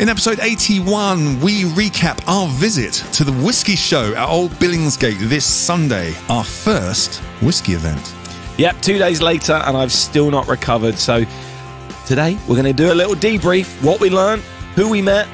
In episode 81, we recap our visit to the Whiskey Show at Old Billingsgate this Sunday, our first whiskey event. Yep, 2 days later, and I've still not recovered. So today, we're going to do a little debrief, what we learned, who we met,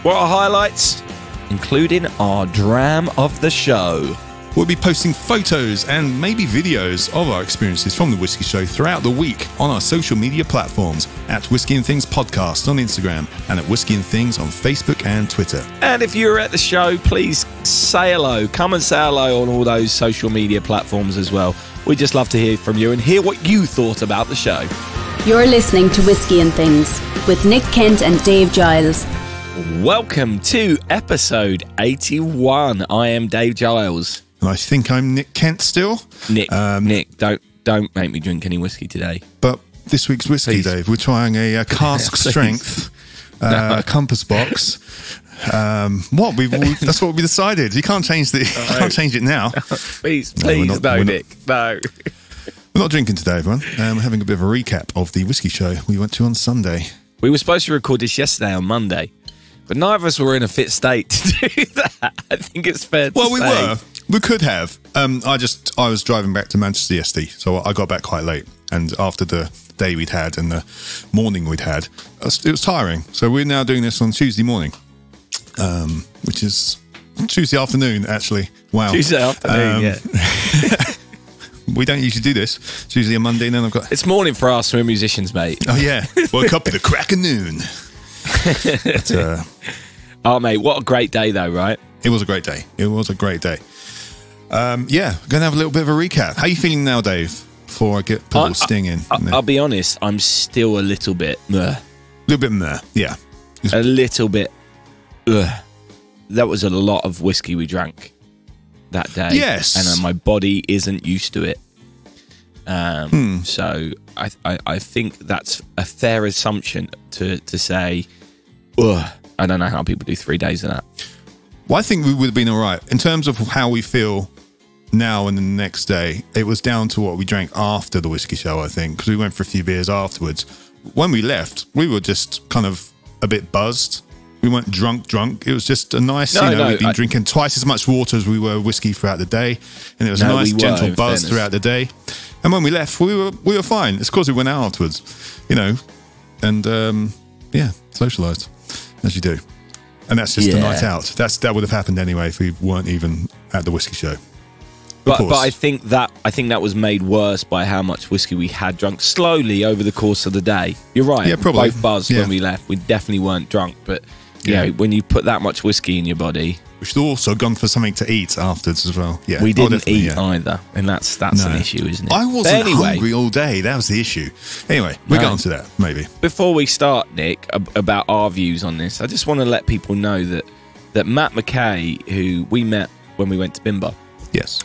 what are highlights, including our Dram of the show. We'll be posting photos and maybe videos of our experiences from the Whiskey Show throughout the week on our social media platforms at Whiskey and Things Podcast on Instagram and at Whiskey and Things on Facebook and Twitter. And if you're at the show, please say hello. Come and say hello on all those social media platforms as well. We'd just love to hear from you and hear what you thought about the show. You're listening to Whiskey and Things with Nick Kent and Dave Giles. Welcome to episode 81. I am Dave Giles. And I think I'm Nick Kent still. Nick, don't make me drink any whiskey today. But this week's whiskey, Please. Dave, we're trying a cask strength compass box. That's what we decided. You can't change can't change it now. Please, Nick. No. We're not drinking today, everyone. We're having a bit of a recap of the whiskey show we went to on Sunday. We were supposed to record this yesterday on Monday, but neither of us were in a fit state to do that. I think it's fair to say. Well, we were. We could have. I was driving back to Manchester yesterday, so I got back quite late. And after the day we'd had and the morning we'd had, it was tiring. So we're now doing this on Tuesday morning, which is Tuesday afternoon, actually. Wow. Tuesday afternoon, yeah. We don't usually do this. It's usually a Monday, and then I've got... It's morning for us, we're musicians, mate. Oh, yeah. Woke up at the crack of noon. But, oh, mate, what a great day, though, right? It was a great day. It was a great day. Yeah, going to have a little bit of a recap. How are you feeling now, Dave, before I get put a little sting in? I'll be honest, I'm still a little bit meh. A little bit meh, yeah. A little bit That was a lot of whiskey we drank that day. Yes. And my body isn't used to it. So I think that's a fair assumption to say, I don't know how people do 3 days of that. Well, I think we would have been all right. In terms of how we feel now and the next day, it was down to what we drank after the whiskey show, I think, because we went for a few beers afterwards. When we left, we were just kind of a bit buzzed. We weren't drunk. It was just a nice, we'd been drinking twice as much water as we were whiskey throughout the day. And it was a nice, gentle buzz throughout the day. And when we left, we were fine. It's because we went out afterwards, and, socialised, as you do. And that's just a night out. That would have happened anyway if we weren't even at the whiskey show. But I think that was made worse by how much whiskey we had drunk slowly over the course of the day. You're right. Yeah, probably. Both buzzed when we left. We definitely weren't drunk, but you know, when you put that much whiskey in your body, we should also gone for something to eat afterwards as well. Yeah, we didn't eat either, and that's an issue, isn't it? I wasn't hungry all day. That was the issue. Anyway, we'll get onto that maybe. Before we start, Nick, about our views on this, I just want to let people know that Matt McKay, who we met when we went to Bimber, yes,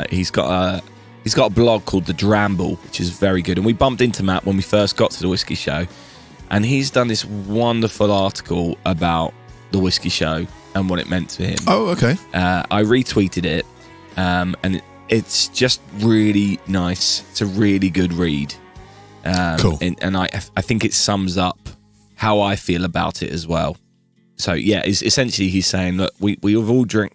he's got a blog called the Dramble, which is very good, and we bumped into Matt when we first got to the whiskey show, and he's done this wonderful article about the whiskey show and what it meant to him. Oh, okay. I retweeted it, and it's just really nice. It's a really good read. Cool. And I think it sums up how I feel about it as well. So yeah, essentially he's saying, look, we've all drunk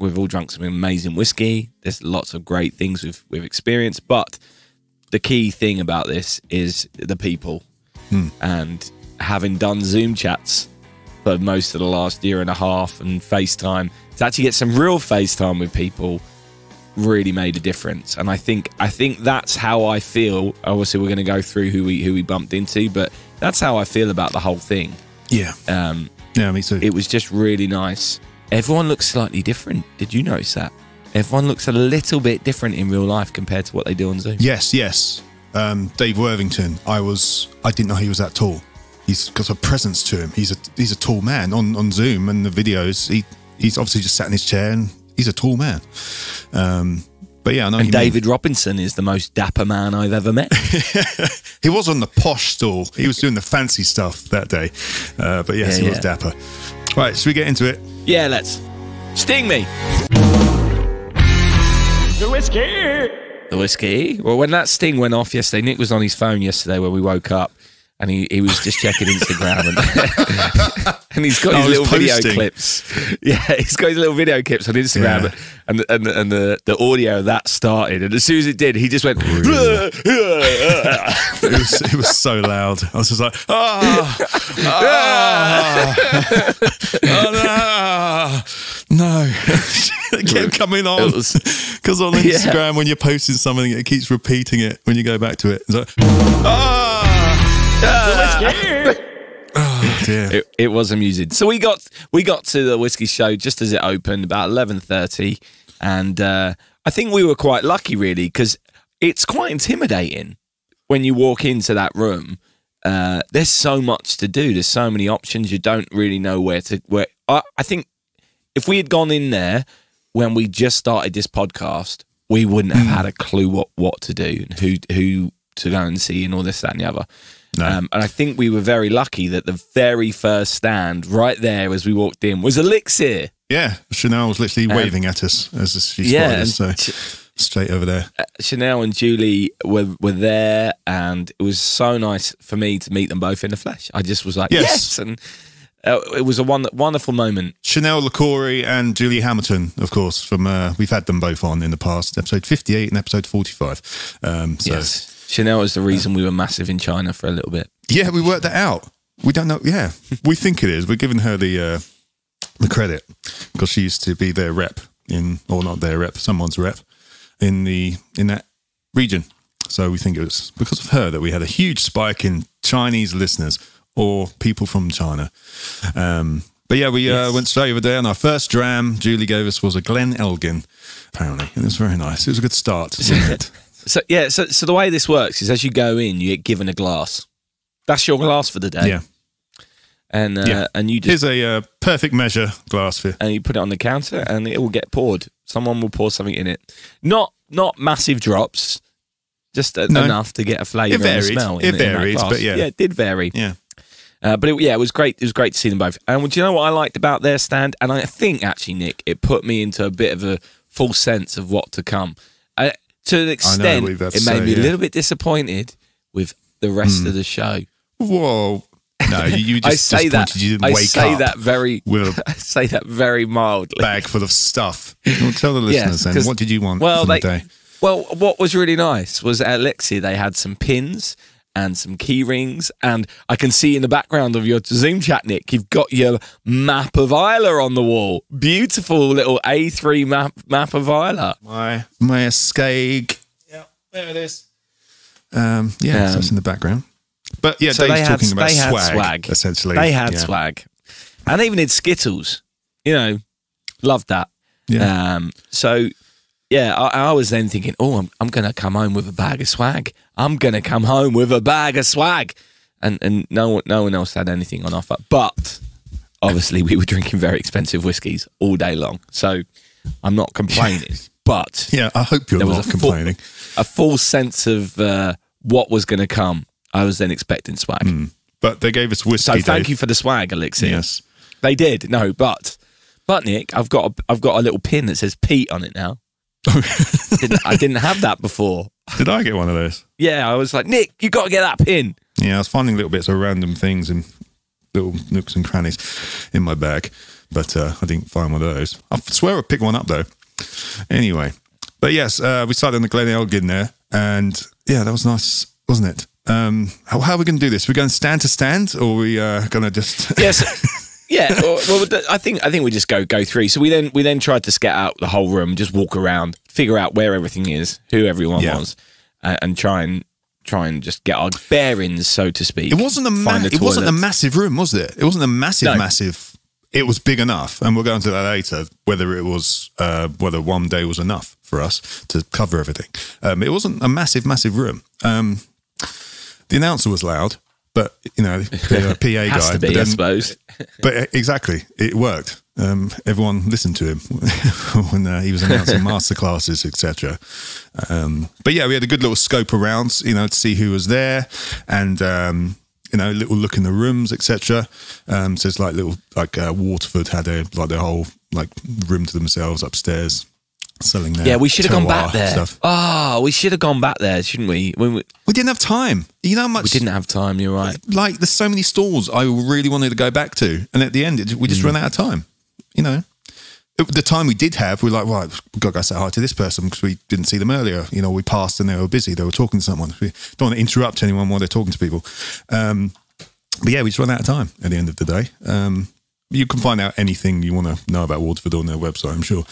some amazing whiskey. There's lots of great things we've experienced, but the key thing about this is the people. And having done Zoom chats for most of the last year and a half and FaceTime, to actually get some real FaceTime with people really made a difference. And I think that's how I feel. Obviously, we're going to go through who we bumped into, but that's how I feel about the whole thing. Yeah. Yeah, me too. It was just really nice. Everyone looks slightly different. Did you notice that? Everyone looks a little bit different in real life compared to what they do on Zoom. Yes. Dave Worthington, I didn't know he was that tall. He's got a presence to him. He's a tall man on Zoom and the videos. He's obviously just sat in his chair and he's a tall man. But yeah, I know. And David Robinson is the most dapper man I've ever met. He was on the posh stall. He was doing the fancy stuff that day. But yes, he was dapper. Right, should we get into it? Yeah, let's. Sting me. The whiskey. The whiskey. Well, when that sting went off yesterday, Nick was on his phone yesterday when we woke up, and he was just checking Instagram, and he's got his little video clips. Yeah, he's got his little video clips on Instagram, and the audio of that started, and as soon as it did, he just went. It was so loud. I was just like, no. It kept coming on because on Instagram when you're posting something, it keeps repeating it when you go back to it. It's like, oh dear. It was amusing. So we got to the whiskey show just as it opened about 11:30, and I think we were quite lucky really because it's quite intimidating when you walk into that room. There's so much to do. There's so many options. You don't really know where. I think if we had gone in there when we just started this podcast, we wouldn't have had a clue what to do and who to go and see and all this, that, and the other. No. And I think we were very lucky that the very first stand right there as we walked in was Elixir. Yeah, Chanel was literally waving at us as she spotted us. So straight over there. Chanel and Julie were there, and it was so nice for me to meet them both in the flesh. I just was like, yes, and it was a wonderful moment. Chanel LaCourie and Julie Hamilton, of course, from we've had them both on in the past, episode 58 and episode 45. Yes. Chanel is the reason we were massive in China for a little bit. Yeah, we worked that out. We don't know. Yeah, we think it is. We're giving her the credit because she used to be their rep not their rep, someone's rep in that region. So we think it was because of her that we had a huge spike in Chinese listeners or people from China. But yeah, we went straight over there, and our first dram Julie gave us was a Glen Elgin, apparently, and it was very nice. It was a good start, wasn't it? So the way this works is as you go in, you get given a glass. That's your glass for the day. Yeah. And you just... Here's a perfect measure glass for you. And you put it on the counter and it will get poured. Someone will pour something in it. Not massive drops, just enough to get a flavour and a smell. It varied, but yeah. Yeah, it did vary. Yeah. But it was great. It was great to see them both. And do you know what I liked about their stand? And I think, actually, Nick, it put me into a bit of a full sense of what to come. To an extent, it made me a little bit disappointed with the rest of the show. Whoa. No, you just I say that. You didn't wake up I say that very mildly. Bag full of stuff. Well, tell the listeners then, what did you want for the day? Well, what was really nice was at Elixir, they had some pins and some key rings, and I can see in the background of your Zoom chat, Nick, you've got your map of Islay on the wall. Beautiful little A3 map of Islay. My Skag. Yeah, there it is. So that's in the background. But yeah, so Dave's talking about swag, essentially. They had swag. And they even did Skittles. You know, loved that. Yeah. I was then thinking, I'm going to come home with a bag of swag. I'm going to come home with a bag of swag. And no one else had anything on offer. But obviously we were drinking very expensive whiskies all day long. So I'm not complaining. But yeah, I hope you're not complaining. A full sense of what was going to come. I was then expecting swag. But they gave us whiskey. So thank you for the swag, Elixir. Yes. They did. No, but Nick, I've got a little pin that says Pete on it now. I didn't have that before. Did I get one of those? Yeah, I was like, Nick, you got to get that pin. Yeah, I was finding little bits of random things and little nooks and crannies in my bag, but I didn't find one of those. I swear I picked one up though. Anyway, but yes, we started on the Glen Elgin there, and yeah, that was nice, wasn't it? How are we going to do this? We're going stand to stand, or are we going to just? Yes. Yeah, well, I think we just go through. So we then tried to scout out the whole room, just walk around, figure out where everything is, who everyone was, and try and just get our bearings, so to speak. It wasn't a massive room, was it? It wasn't a massive. It was big enough, and we'll go into that later. Whether it was whether one day was enough for us to cover everything. It wasn't a massive room. The announcer was loud. But, you know, the PA has guy. To be, I suppose. But exactly, it worked. Everyone listened to him when he was announcing masterclasses, etc. But yeah, we had a good little scope around, you know, to see who was there, and you know, little look in the rooms, etc. So it's like Waterford had their whole room to themselves upstairs. selling their Yeah, we should have gone back terroir there. stuff. Oh, we should have gone back there, shouldn't we? We didn't have time. You know how much... We didn't have time, you're right. Like, there's so many stalls I really wanted to go back to. And at the end, we just ran out of time. You know? The time we did have, we were like, right, we've got to go say hi to this person because we didn't see them earlier. You know, we passed and they were busy. They were talking to someone. We don't want to interrupt anyone while they're talking to people. But yeah, we just ran out of time at the end of the day. You can find out anything you want to know about Waterford on their website, I'm sure.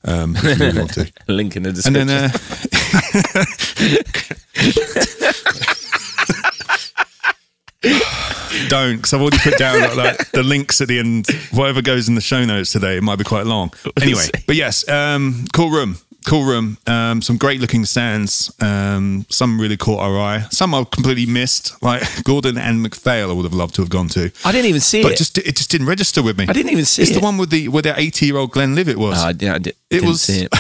If you really want to. Link in the description. And then... Don't, because I've already put down like the links at the end. Whatever goes in the show notes today, it might be quite long. Anyway, but yes, cool room. Some great looking stands. Some really caught our eye. Some I've completely missed, like Gordon and McPhail. I would have loved to have gone to. I didn't even see it. But it just didn't register with me. I didn't even see it. It's the one with the 80-year-old Glenn Livett was. I didn't see it.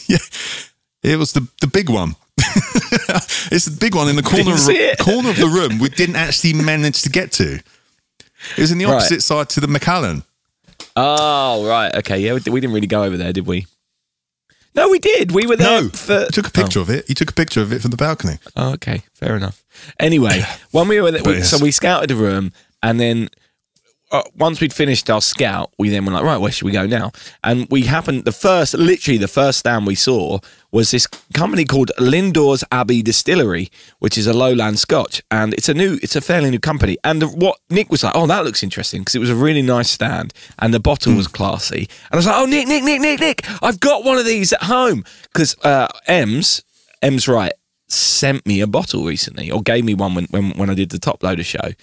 Yeah, it was the big one. It's the big one in the corner of the room we didn't actually manage to get to. It was in the opposite side to the Macallan. Oh, right. Okay, yeah, we didn't really go over there, did we? No, we did. We were there. No, you took a picture of it. You took a picture of it from the balcony. Oh, okay, fair enough. Anyway, when we were there, so we scouted the room, and then once we'd finished our scout, we then were like, right, where should we go now? And we happened, the first stand we saw was this company called Lindor's Abbey Distillery, which is a lowland Scotch, and it's a fairly new company. And what Nick was like, oh, that looks interesting, because it was a really nice stand, and the bottle was classy. And I was like, oh, Nick, I've got one of these at home, because Em's right, sent me a bottle recently, or gave me one when I did the Top Loader show,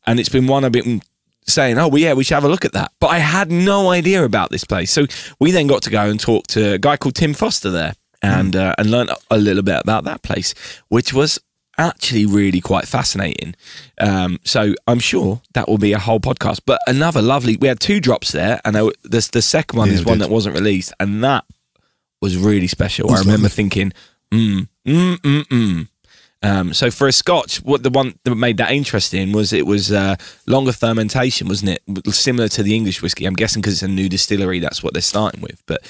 and it's been one I've been saying, oh, well, yeah, we should have a look at that. But I had no idea about this place. So we then got to go and talk to a guy called Tim Foster there and learn a little bit about that place, which was actually really quite fascinating. So I'm sure that will be a whole podcast. But another lovely, we had 2 drops there, and the second one is one that wasn't released, and that was really special. I remember thinking, so for a Scotch, the one that made that interesting was it was longer fermentation, wasn't it? Similar to the English whiskey. I'm guessing because it's a new distillery, that's what they're starting with. But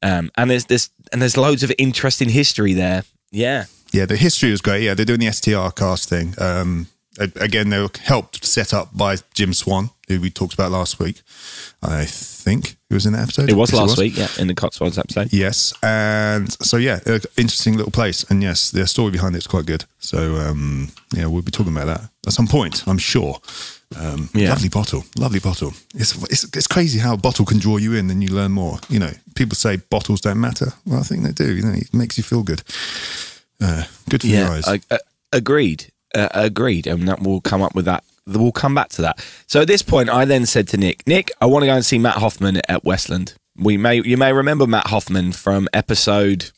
and there's loads of interesting history there. Yeah, the history was great. Yeah, they're doing the STR cast thing. Again, they were helped set up by Jim Swan, who we talked about last week. I think it was in that episode. It was last week, yeah, in the Cotswolds episode. Yes, and so yeah, interesting little place, and yes, the story behind it's quite good. So yeah, we'll be talking about that at some point, I'm sure. Lovely bottle. It's crazy how a bottle can draw you in, and you learn more. You know, people say bottles don't matter. Well, I think they do. You know, it makes you feel good. Good for your eyes. Agreed, and that we'll come up with that. We'll come back to that. So at this point, I then said to Nick, I want to go and see Matt Hoffman at Westland. You may remember Matt Hoffman from episode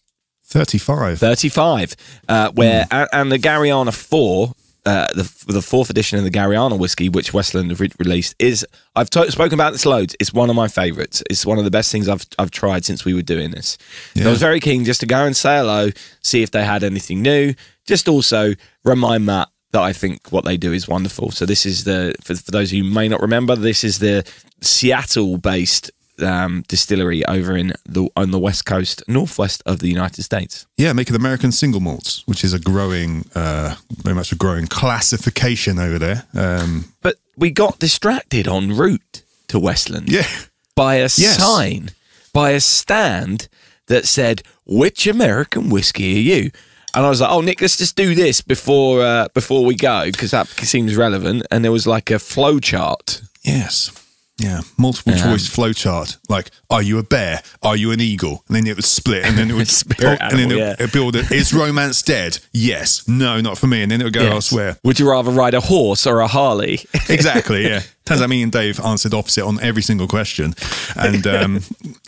35, where and the Gariana 4, the 4th edition of the Gariana whiskey, which Westland have released, is I've spoken about this loads. It's one of my favourites. It's one of the best things I've tried since we were doing this. Yeah. So I was very keen just to go and say hello, see if they had anything new. Just also remind Matt that I think what they do is wonderful. So this is for those of you who may not remember, this is the Seattle-based distillery over on the west coast, northwest of the United States. Yeah, making American single malts, which is very much a growing classification over there. But we got distracted en route to Westland by a sign, by a stand that said, "Which American whiskey are you?" And I was like, oh, Nick, let's just do this before we go, because that seems relevant. And there was like a flow chart. Yes. Yeah. Multiple choice flow chart. Like, are you a bear? Are you an eagle? And then it would split. And then it would it would build it. Is romance dead? Yes. No, not for me. And then it would go elsewhere. Would you rather ride a horse or a Harley? Exactly, yeah. Turns out me and Dave answered opposite on every single question, and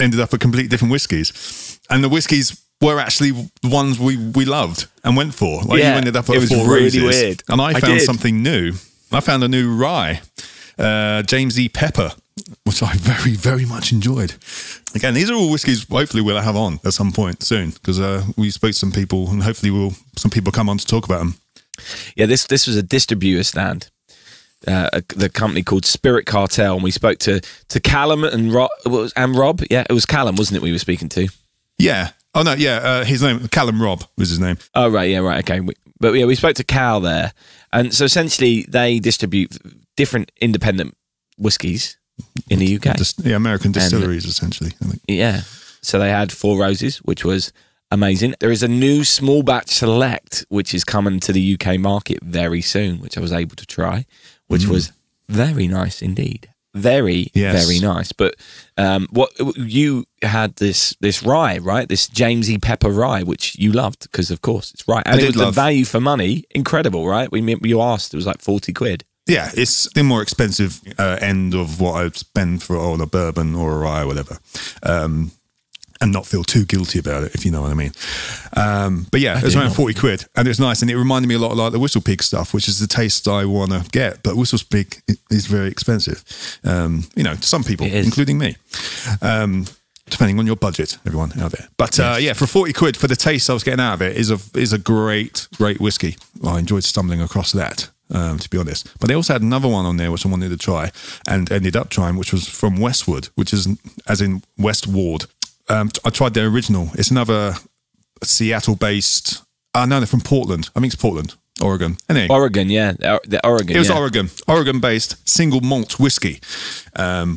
ended up at completely different whiskies. And the whiskies were actually the ones we loved and went for. Like, you ended up at Four Roses. Weird. And I found something new. I found a new rye, James E Pepper, which I very, very much enjoyed. Again, these are all whiskies hopefully we'll have on at some point soon, because we spoke to some people, and hopefully some people come on to talk about them. Yeah, this was a distributor stand. The company called Spirit Cartel, and we spoke to Callum and Rob. Yeah, it was Callum, wasn't it, we were speaking to? Yeah, Oh no, yeah, his name Callum Robb was his name. Oh right, yeah, right, okay. But yeah, we spoke to Cal there, and so essentially they distribute different independent whiskies in the UK. American distilleries, essentially. I think. Yeah, so they had Four Roses, which was amazing. There is a new small batch select which is coming to the UK market very soon, which I was able to try, which was very nice indeed. Very nice. But what you had this rye, right? This E Pepper Rye, which you loved because, of course, it's rye. And it was the value for money, incredible, right? You asked, it was like 40 quid. Yeah, it's the more expensive end of what I'd spend for a bourbon or a rye or whatever. And not feel too guilty about it, if you know what I mean. But yeah, it was around 40 quid, and it was nice, and it reminded me a lot like the Whistle Pig stuff, which is the taste I want to get. But Whistle Pig is very expensive, to some people, including me. Depending on your budget, everyone out there. But for 40 quid for the taste I was getting out of it is a great whiskey. I enjoyed stumbling across that. To be honest, but they also had another one on there which I wanted to try and ended up trying, which was from Westwood, which is as in West Ward. I tried their original. It's another Seattle-based. No, they're from Portland. I think it's Portland, Oregon. Anyway, Oregon, yeah, the Oregon. It was Oregon-based single malt whiskey,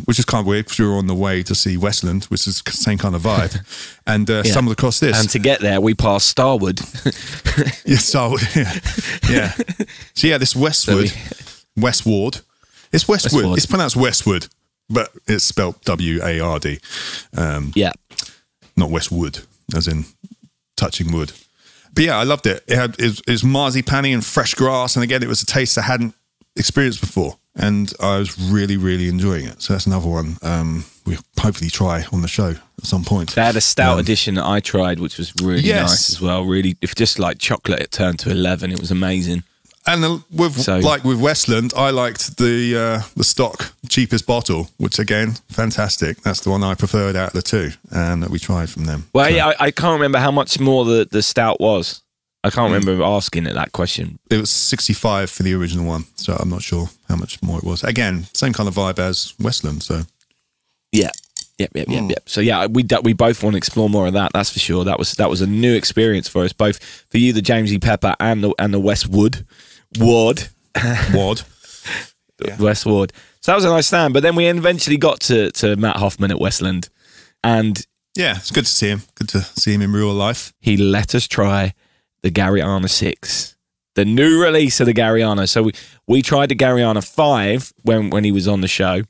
which is kind of weird because we were on the way to see Westland, which is the same kind of vibe, and stumbled across this. And to get there, we passed Starwood. Yeah, Starwood. Yeah. So yeah, this Westwood. It's Westwood. It's pronounced Westwood, but it's spelled W-A-R-D. Not Westwood, as in touching wood. But yeah, I loved it. It was marzipan-y and fresh grass, and again, it was a taste I hadn't experienced before, and I was really, really enjoying it. So that's another one we'll hopefully try on the show at some point. They had a stout edition that I tried, which was really nice as well. Really, if just like chocolate, it turned to 11. It was amazing. And with Westland, I liked the stock cheapest bottle, which again, fantastic. That's the one I preferred out of the two, and that we tried from them. Well, yeah, I can't remember how much more the stout was. I can't remember asking it that question. It was 65 for the original one, so I'm not sure how much more it was. Again, same kind of vibe as Westland, so yeah. Yep. So yeah, we both want to explore more of that. That's for sure. That was a new experience for us, both for you, the E Pepper, and the Westwood Ward. West Ward. So that was a nice stand. But then we eventually got to Matt Hoffman at Westland, and yeah, it's good to see him. Good to see him in real life. He let us try the Garyana 6, the new release of the Garyana. So we tried the Garyana 5 when he was on the show.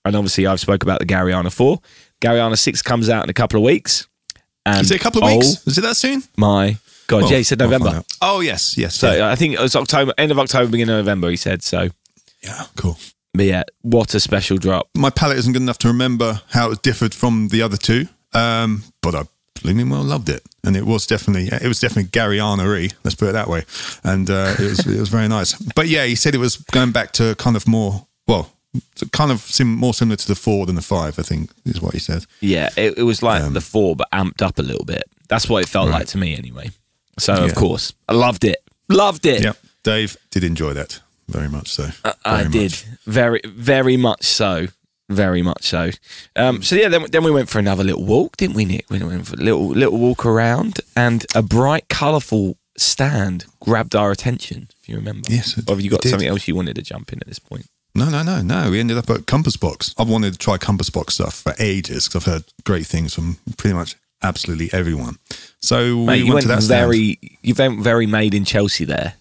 And obviously, I've spoke about the Garyana 4. Garyana 6 comes out in a couple of weeks. And is it a couple of weeks? Is it that soon? My God, well, yeah, he said November. Oh, yes. So I think it was October, end of October, beginning of November, he said. So yeah, cool. But yeah, what a special drop. My palate isn't good enough to remember how it differed from the other two, but I blooming well loved it. And it was definitely Garyana-y, let's put it that way. And it was very nice. But yeah, he said it was going back to kind of more, well, more similar to the 4 than the 5, I think, is what he said. Yeah, it was like the 4, but amped up a little bit. That's what it felt like to me, anyway. So, of course, I loved it. Loved it. Yeah, Dave did enjoy that very much so. I did. Very, very much so. Very much so. So, yeah, then we went for another little walk, didn't we, Nick? We went for a little walk around, and a bright, colourful stand grabbed our attention, if you remember. Yes, or have you got something else you wanted to jump in at this point? No. We ended up at Compass Box. I've wanted to try Compass Box stuff for ages because I've heard great things from pretty much absolutely everyone. So we went to that stand. You went very made in Chelsea there.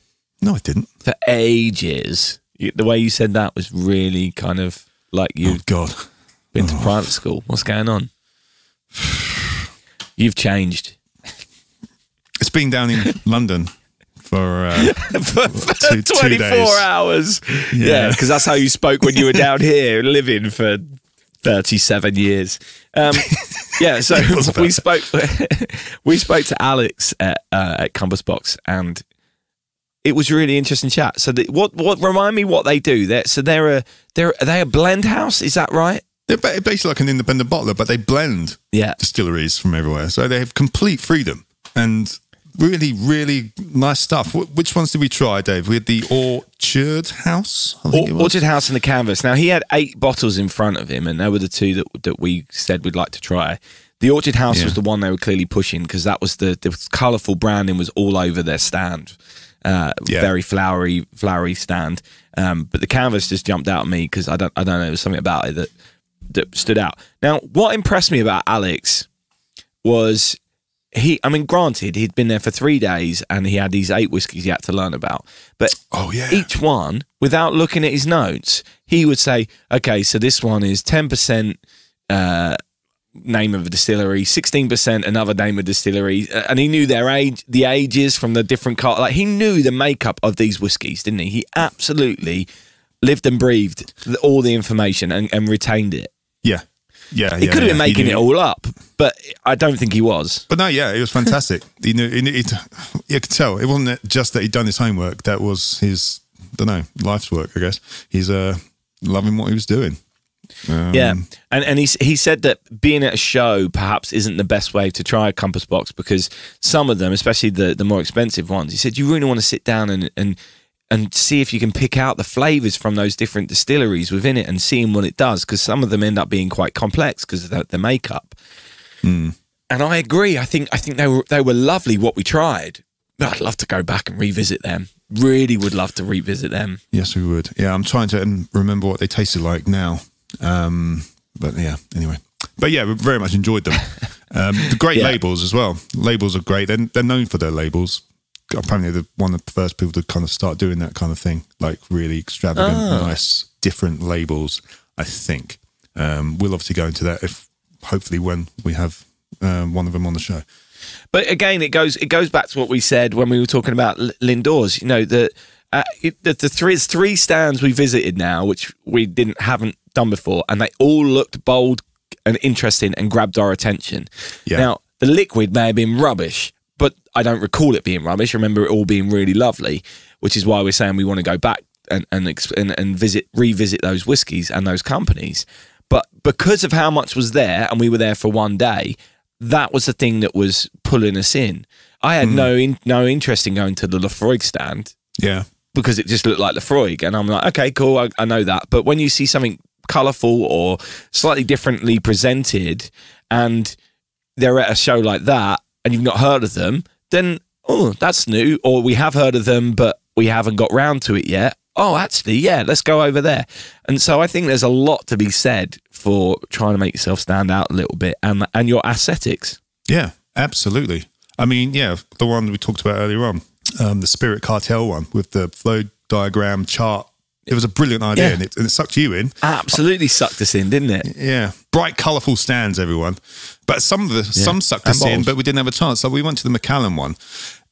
No, I didn't. For ages. The way you said that was really kind of like you've been to private school. What's going on? You've changed. It's been down in London. For 24 hours. Yeah, because that's how you spoke when you were down here living for 37 years. Yeah, so we spoke to Alex at Compass Box, and it was a really interesting chat. So what remind me what they do? Are they a blend house? Is that right? They're basically like an independent bottler, but they blend distilleries from everywhere. So they have complete freedom and really, really nice stuff. Which ones did we try, Dave? We had the Orchard House, I think it was. Orchard House and the Canvas. Now, he had 8 bottles in front of him, and they were the 2 that we said we'd like to try. The Orchard House was the one they were clearly pushing because that was the colourful branding was all over their stand. Very flowery stand. But the canvas just jumped out at me because I don't know, there was something about it that stood out. Now, what impressed me about Alex was granted, he'd been there for 3 days and he had these 8 whiskies he had to learn about. But each one, without looking at his notes, he would say, okay, so this one is 10% name of a distillery, 16% another name of distillery, and he knew the ages from the different like he knew the makeup of these whiskies, didn't he? He absolutely lived and breathed all the information and retained it. He could have been making it all up, but I don't think he was. But no, it was fantastic. You could tell it wasn't just that he'd done his homework. That was his, life's work, I guess. He's loving what he was doing. And he said that being at a show perhaps isn't the best way to try a compass box because some of them, especially the more expensive ones, he said you really want to sit down and see if you can pick out the flavours from those different distilleries within it and seeing what it does, because some of them end up being quite complex because of the makeup. And I agree. I think they were lovely what we tried. But I'd love to go back and revisit them. Really would love to revisit them. Yes, we would. Yeah, I'm trying to remember what they tasted like now. But yeah, anyway. But yeah, we very much enjoyed them. The great labels as well. Labels are great. They're known for their labels. Apparently they're one of the first people to kind of start doing that kind of thing, like really extravagant, nice, different labels, I think. We'll obviously go into that hopefully when we have one of them on the show. But again, it goes back to what we said when we were talking about Lindor's. You know, the three stands we visited now, which we haven't done before, and they all looked bold and interesting and grabbed our attention. Yeah. Now, the liquid may have been rubbish, but I don't recall it being rubbish. I remember it all being really lovely, which is why we're saying we want to go back and revisit those whiskies and those companies. But because of how much was there, and we were there for 1 day, that was the thing that was pulling us in. I had no interest in going to the Lafroig stand. Yeah. Because it just looked like Lafroig. And I'm like, okay, cool, I know that. But when you see something colourful or slightly differently presented and they're at a show like that and you've not heard of them, then, oh, that's new. Or we have heard of them, but we haven't got round to it yet. Oh, actually, yeah, let's go over there. And so I think there's a lot to be said for trying to make yourself stand out a little bit and your aesthetics. Yeah, absolutely. I mean, yeah, the one we talked about earlier on, the Spirit Cartel one with the flow diagram chart. It was a brilliant idea, and it sucked you in. Absolutely sucked us in, didn't it? Yeah. Bright, colourful stands, everyone. But some sucked us in, but we didn't have a chance. So we went to the Macallan one.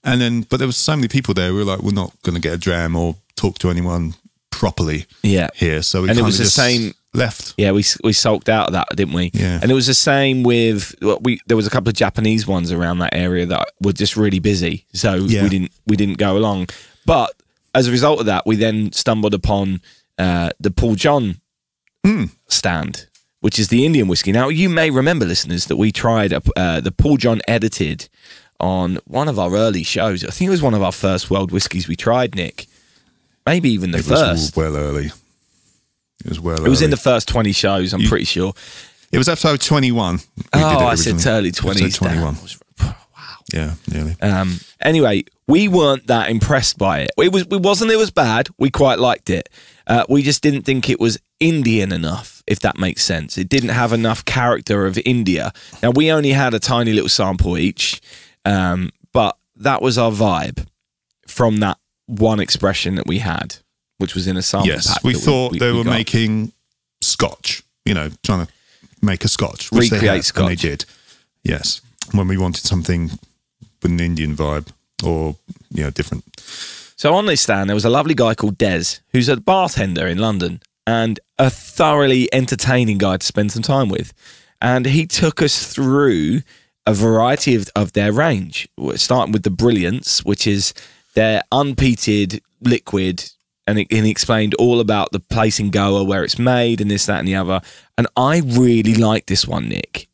But there was so many people there. We were like, we're not going to get a dram or talk to anyone properly here. So we kind of just left. Yeah, we sulked out of that, didn't we? Yeah. And it was the same with there was a couple of Japanese ones around that area that were just really busy, so we didn't go along. But as a result of that, we then stumbled upon the Paul John stand, which is the Indian whiskey. Now, you may remember, listeners, that we tried the Paul John edited on one of our early shows. I think it was one of our first world whiskies we tried, Nick. Maybe even the first. It was well early. It was in the first 20 shows, I'm pretty sure. It was episode 21. I said early 20s. Episode 21. Wow. Yeah, nearly. Anyway, we weren't that impressed by it. It was bad. We quite liked it. We just didn't think it was Indian enough, if that makes sense. It didn't have enough character of India. Now, we only had a tiny little sample each, but that was our vibe from that one expression that we had, which was in a sample pack. Yes, we thought they were making scotch, trying to make a scotch. Recreate scotch. And they did, yes. When we wanted something with an Indian vibe or, different. So on this stand, there was a lovely guy called Des, who's a bartender in London and a thoroughly entertaining guy to spend some time with. And he took us through a variety of their range, starting with the Brilliance, which is their unpeated liquid, and he explained all about the place in Goa where it's made and this, that, and the other. And I really like this one, Nick.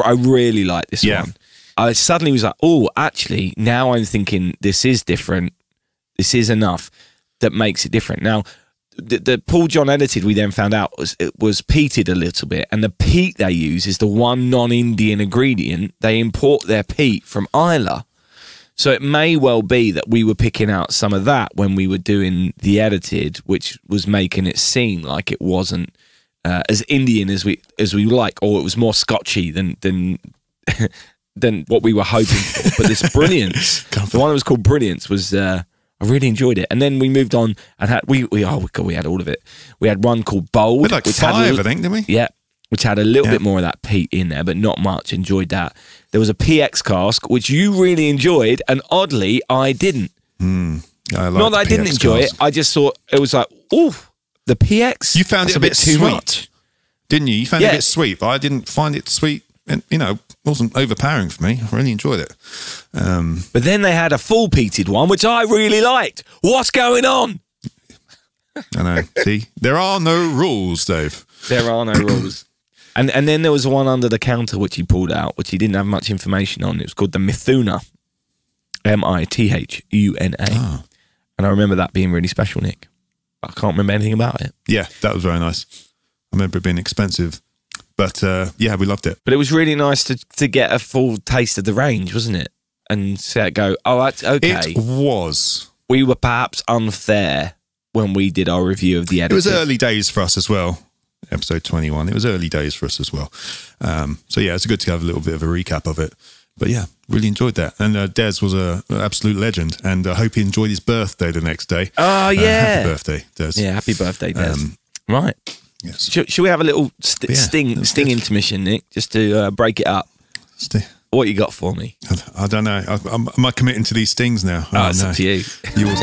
I really like this one. I suddenly was like, oh, actually, now I'm thinking this is different. This is enough that makes it different. Now, the Paul John edited, we then found out it was peated a little bit, and the peat they use is the one non-Indian ingredient. They import their peat from Islay. So it may well be that we were picking out some of that when we were doing the edited, which was making it seem like it wasn't as Indian as we like, or it was more Scotchy than what we were hoping for. But this Brilliance, the one that was called Brilliance, was I really enjoyed it. And then we moved on and had we had all of it. We had one called Bold. We had like 5, I think, didn't we? Yeah. Which had a little bit more of that peat in there, but not much. Enjoyed that. There was a PX cask, which you really enjoyed, and oddly, I didn't. Not that I didn't enjoy it. I just thought it was like, ooh, the PX. You found it a bit too sweet, much, didn't you? You found it a bit sweet, but I didn't find it sweet, and it wasn't overpowering for me. I really enjoyed it. But then they had a full peated one, which I really liked. What's going on? I know. See, there are no rules, Dave. There are no rules. And then there was one under the counter which he pulled out, which he didn't have much information on. It was called the Mithuna, Mithuna. Oh. And I remember that being really special, Nick. I can't remember anything about it. Yeah, that was very nice. I remember it being expensive, but we loved it. But it was really nice to get a full taste of the range, wasn't it? And see it go, oh, that's okay. It was. We were perhaps unfair when we did our review of the edited. It was early days for us as well. Episode 21. It was early days for us as well. So yeah, it's good to have a little bit of a recap of it. But yeah, really enjoyed that. And Des was an absolute legend, and I hope he enjoyed his birthday the next day. Oh yeah, happy birthday, Des. Yeah, happy birthday, Des. Right. Yes. Should we have a little sting intermission, Nick, just to break it up? What you got for me? I don't know. Am I committing to these stings now? Oh, it's up to you. Ooh,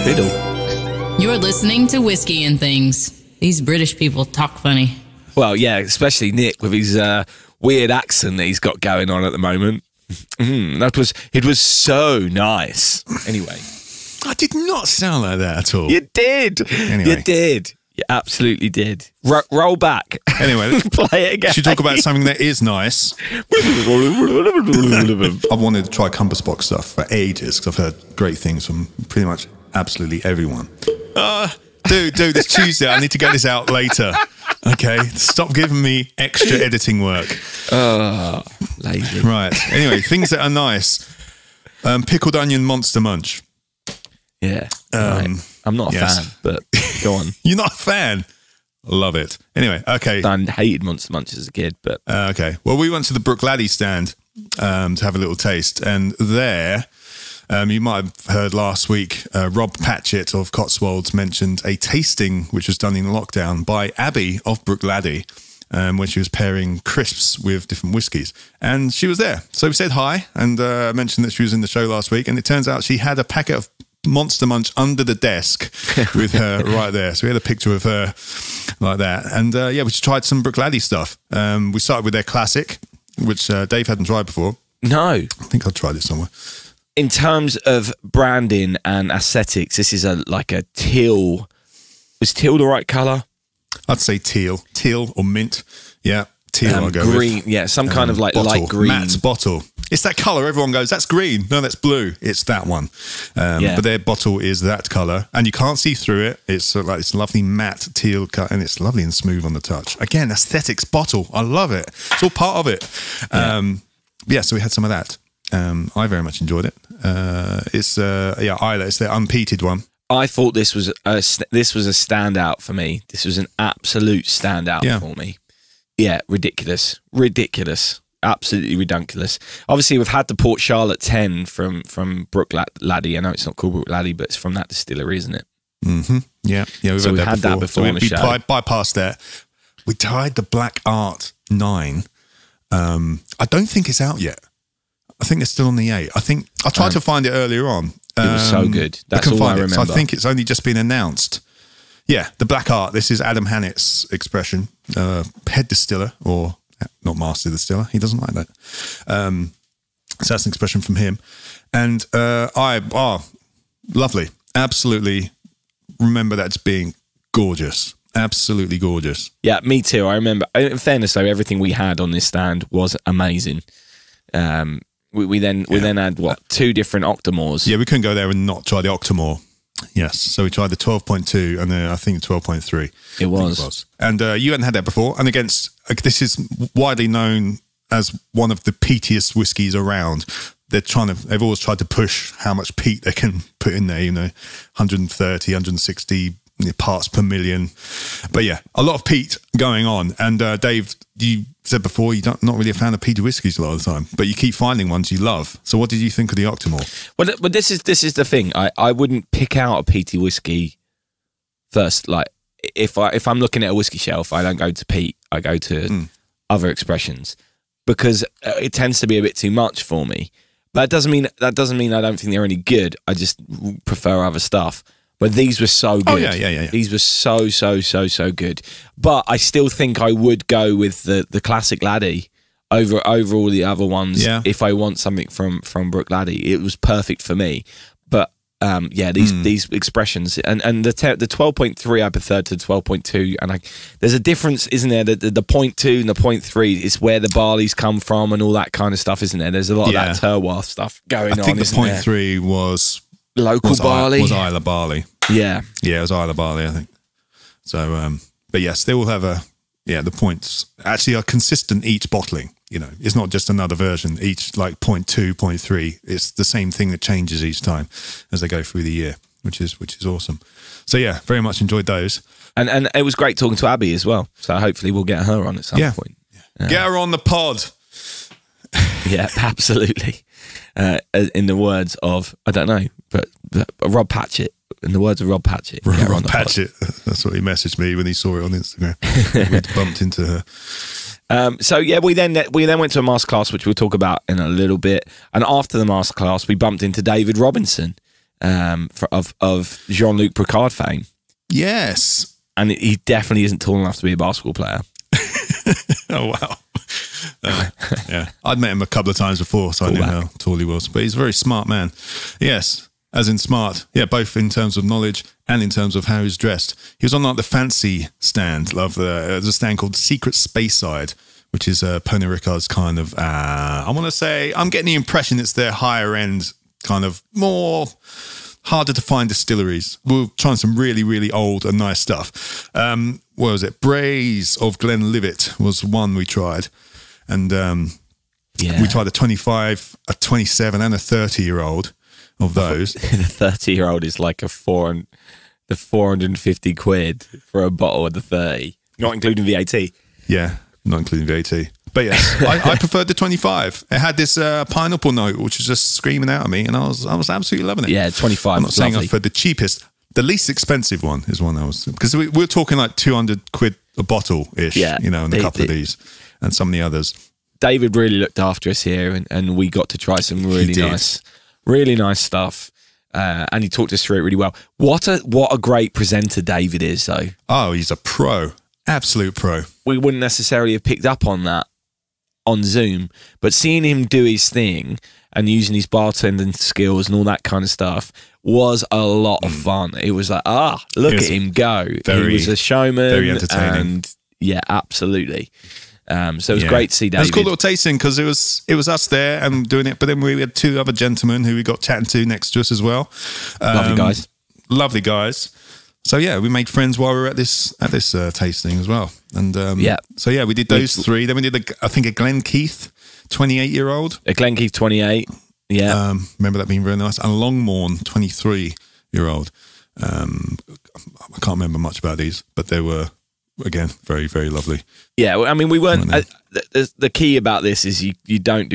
fiddle. You're listening to Whiskey and Things. These British people talk funny. Well, yeah, especially Nick with his weird accent that he's got going on at the moment. It was so nice. Anyway. I did not sound like that at all. You did. Anyway. You did. You absolutely did. Roll back. Anyway, play it again. Should we talk about something that is nice? I've wanted to try Compass Box stuff for ages because I've heard great things from pretty much absolutely everyone. Dude, it's Tuesday. I need to get this out later. Okay, stop giving me extra editing work. Oh, lazy. Right. Anyway, things that are nice. Pickled onion monster munch. Yeah. Right. I'm not a fan, but go on. You're not a fan? Love it. Anyway, okay. I hated Monster Munch as a kid, but okay. Well, we went to the Brook Laddie stand to have a little taste, and there. You might have heard last week, Rob Patchett of Cotswolds mentioned a tasting which was done in lockdown by Abbey of Brook Laddie when she was pairing crisps with different whiskies. And she was there. So we said hi and mentioned that she was in the show last week. And it turns out she had a packet of Monster Munch under the desk with her right there. So we had a picture of her like that. And we just tried some Brook Laddie stuff. We started with their classic, which Dave hadn't tried before. No. I think I tried it somewhere. In terms of branding and aesthetics, this is like a teal. Is teal the right colour? I'd say teal or mint. Yeah, teal. I'll go green. with. Yeah, some kind of like bottle, light green. matte bottle. It's that colour. Everyone goes, that's green. No, that's blue. It's that one. But their bottle is that colour, and you can't see through it. It's sort of like this lovely matte teal cut, and it's lovely and smooth on the touch. Again, aesthetics bottle. I love it. It's all part of it. So we had some of that. I very much enjoyed it. It's Islay. It's their unpeated one. I thought this was a standout for me. This was an absolute standout for me. Yeah, ridiculous, absolutely ridiculous. Obviously, we've had the Port Charlotte 10 from Brook Laddie. I know it's not called Brook Laddie, but it's from that distillery, isn't it? Mm-hmm. Yeah, we've had that before. So we bypassed that. We tried the Black Art 9. I don't think it's out yet. I think it's still on the 8. I think I tried to find it earlier on. It was so good. That's all I remember. So I think it's only just been announced. Yeah, the Black Art. This is Adam Hannett's expression. Head distiller, or not master distiller. He doesn't like that. So that's an expression from him. And lovely. Absolutely remember that as being gorgeous. Absolutely gorgeous. Yeah, me too. I remember. In fairness, though, everything we had on this stand was amazing. We then had 2 different Octomores. Yeah, we couldn't go there and not try the Octomore. Yes. So we tried the 12.2 and then I think 12.3. It was. And you hadn't had that before. And this is widely known as one of the peatiest whiskies around. They've always tried to push how much peat they can put in there, 130, 160 parts per million. But yeah, a lot of peat going on. And Dave, you said before you're not really a fan of peaty whiskies a lot of the time, but you keep finding ones you love. So what did you think of the Octomore? Well, but this is the thing. I wouldn't pick out a peaty whiskey first. Like if I'm looking at a whiskey shelf, I don't go to peat. I go to other expressions because it tends to be a bit too much for me. But that doesn't mean I don't think they're any good. I just prefer other stuff. But these were so good. Oh, yeah. These were so good. But I still think I would go with the classic Laddie over all the other ones if I want something from Brook Laddie. It was perfect for me. But these expressions and the 12.3 I preferred to 12.2, and there's a difference, isn't there? The 0.2 and the 0.3 is where the barley's come from and all that kind of stuff, isn't there? There's a lot of that terroir stuff going on. I think the 0.3 was local barley. Was Isla barley. Yeah, it was Isla barley, I think. So, but yes, they will have the points actually are consistent each bottling. It's not just another version. Each like 0.2, 0.3. It's the same thing that changes each time as they go through the year, which is awesome. So yeah, very much enjoyed those. And it was great talking to Abbey as well. So hopefully we'll get her on at some point. Get her on the pod. Yeah, absolutely. In the words of, I don't know, but Rob Patchett. In the words of Rob Patchett. Rob Patchett. That's what he messaged me when he saw it on Instagram. We bumped into her. So yeah, we then went to a masterclass, which we'll talk about in a little bit. And after the masterclass, we bumped into David Robinson of Jean-Luc Picard fame. Yes, and he definitely isn't tall enough to be a basketball player. Oh wow. Yeah, I'd met him a couple of times before, so I knew how tall he was. But he's a very smart man. Yes. As in smart, both in terms of knowledge and in terms of how he's dressed. He was on like the fancy stand of there's a stand called Secret Speyside, which is Pony Ricard's kind of, I want to say, I'm getting the impression it's their higher end, kind of more harder to find distilleries. We're trying some really, really old and nice stuff. What was it? Braes of Glenlivet was one we tried. And we tried a 25, a 27 and a 30-year-old. Of those, the 30-year-old is like the 450 quid for a bottle of the 30, not including VAT. Yeah, not including VAT. But yes, I preferred the 25. It had this pineapple note, which was just screaming out at me, and I was absolutely loving it. Yeah, 25. I'm not saying I preferred the cheapest. The least expensive one is one I was, because we're talking like 200 quid a bottle ish. Yeah, and a couple of these and some of the others. David really looked after us here, and we got to try some really nice stuff, and he talked us through it really well. What a great presenter David is, though. Oh, he's a pro, absolute pro. We wouldn't necessarily have picked up on that on Zoom, but seeing him do his thing and using his bartending skills and all that kind of stuff was a lot of fun. It was like, look at him go. He was a showman. Very entertaining. And yeah, absolutely. So it was great to see David. It was a cool little tasting because it was us there and doing it, but then we had two other gentlemen who we got chatting to next to us as well. Lovely guys. So yeah, we made friends while we were at this tasting as well. And so yeah, we did those three. Then we did I think a Glenkeith 28-year-old. A Glenkeith 28. Yeah. Remember that being very nice. And a Longmorn 23-year-old. I can't remember much about these, but they were, again, very, very lovely. Yeah, I mean, we weren't. The key about this is you don't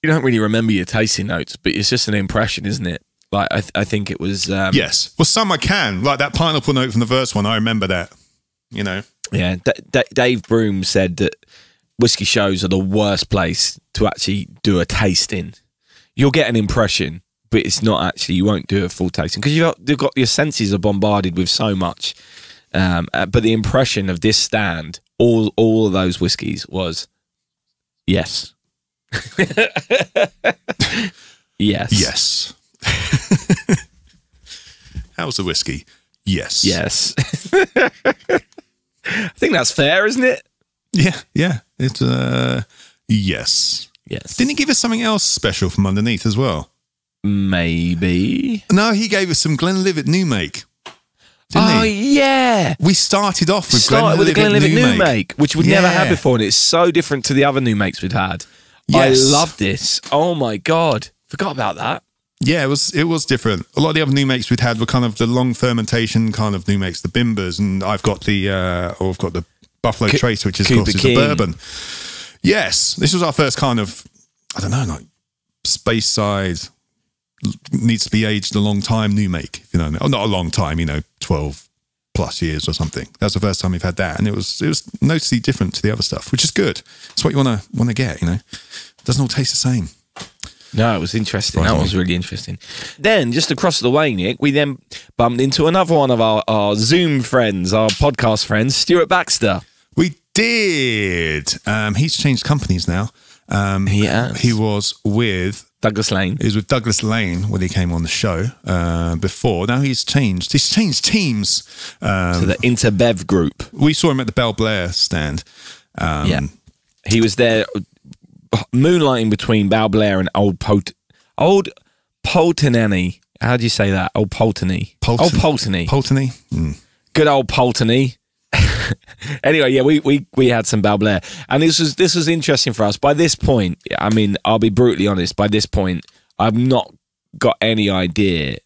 really remember your tasting notes, but it's just an impression, isn't it? Like I think it was. Yes, well, some I can, like that pineapple note from the first one. I remember that. Yeah, Dave Broom said that whiskey shows are the worst place to actually do a tasting. You'll get an impression, but it's not actually. You won't do a full tasting because you've got your senses are bombarded with so much. But the impression of this stand, all of those whiskies was, yes. Yes. How's the whiskey? Yes. Yes. I think that's fair, isn't it? Yeah. It's yes. Yes. Didn't he give us something else special from underneath as well? Maybe. No, he gave us some Glenlivet New Make. Didn't he? Yeah. We started off with The Glenlivet New Make, which we'd never had Yeah. before, and it's so different to the other New Makes we'd had. Yes. I love this. Oh my God. Forgot about that. Yeah, it was different. A lot of the other New Makes we'd had were kind of the long fermentation kind of New Makes, the Bimbers, and I've got the Buffalo Trace, which is, of course, is the bourbon. Yes, this was our first kind of, I don't know, like space side, needs to be aged a long time New Make, if you know, not a long time, 12 plus years or something. That's the first time we've had that, and it was noticeably different to the other stuff, which is good. It's what you want to get, It doesn't all taste the same. No, it was interesting. That was really interesting. Then, just across the way, Nick, we then bumped into another one of our Zoom friends, our podcast friends, Stuart Baxter. We did. He's changed companies now. He has. He was with Douglas Lane. He was with Douglas Lane when he came on the show before. Now he's changed. He's changed teams. To the Interbev group. We saw him at the Bell Blair stand. Yeah. He was there moonlighting between Bell Blair and Old Poltenany. How do you say that? Old Polteny. Old Polteny. Polteny? Mm. Good old Polteny. Anyway, yeah, we had some Bell Blair, and this was interesting for us. By this point, I mean, I'll be brutally honest. By this point, I've not got any idea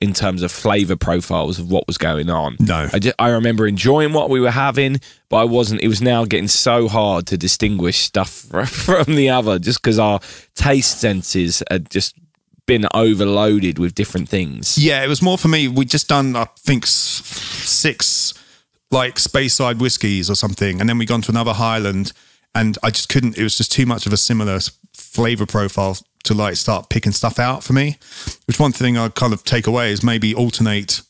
in terms of flavour profiles of what was going on. No, I remember enjoying what we were having, but I wasn't. It was now getting so hard to distinguish stuff from the other, just because our taste senses had just been overloaded with different things. Yeah, it was more for me. We'd just done, I think, 6 like Speyside whiskies or something, and then we gone to another Highland, and I just couldn't. It was just too much of a similar flavour profile to like start picking stuff out for me. Which one thing I kind of take away is maybe alternate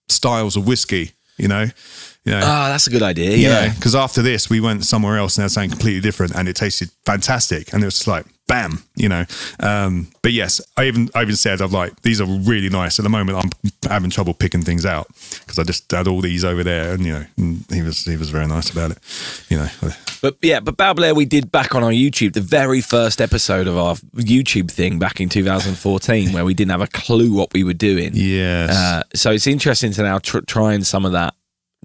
styles of whiskey. That's a good idea. Yeah, because after this we went somewhere else and they're something completely different, and it tasted fantastic, and it was just like bam, But yes, I even said, I'm like, these are really nice. At the moment, I'm having trouble picking things out because I just had all these over there, and and he was very nice about it, But Bell Blair, we did back on our YouTube, the very first episode of our YouTube thing back in 2014, where we didn't have a clue what we were doing. Yes. So it's interesting to now trying some of that,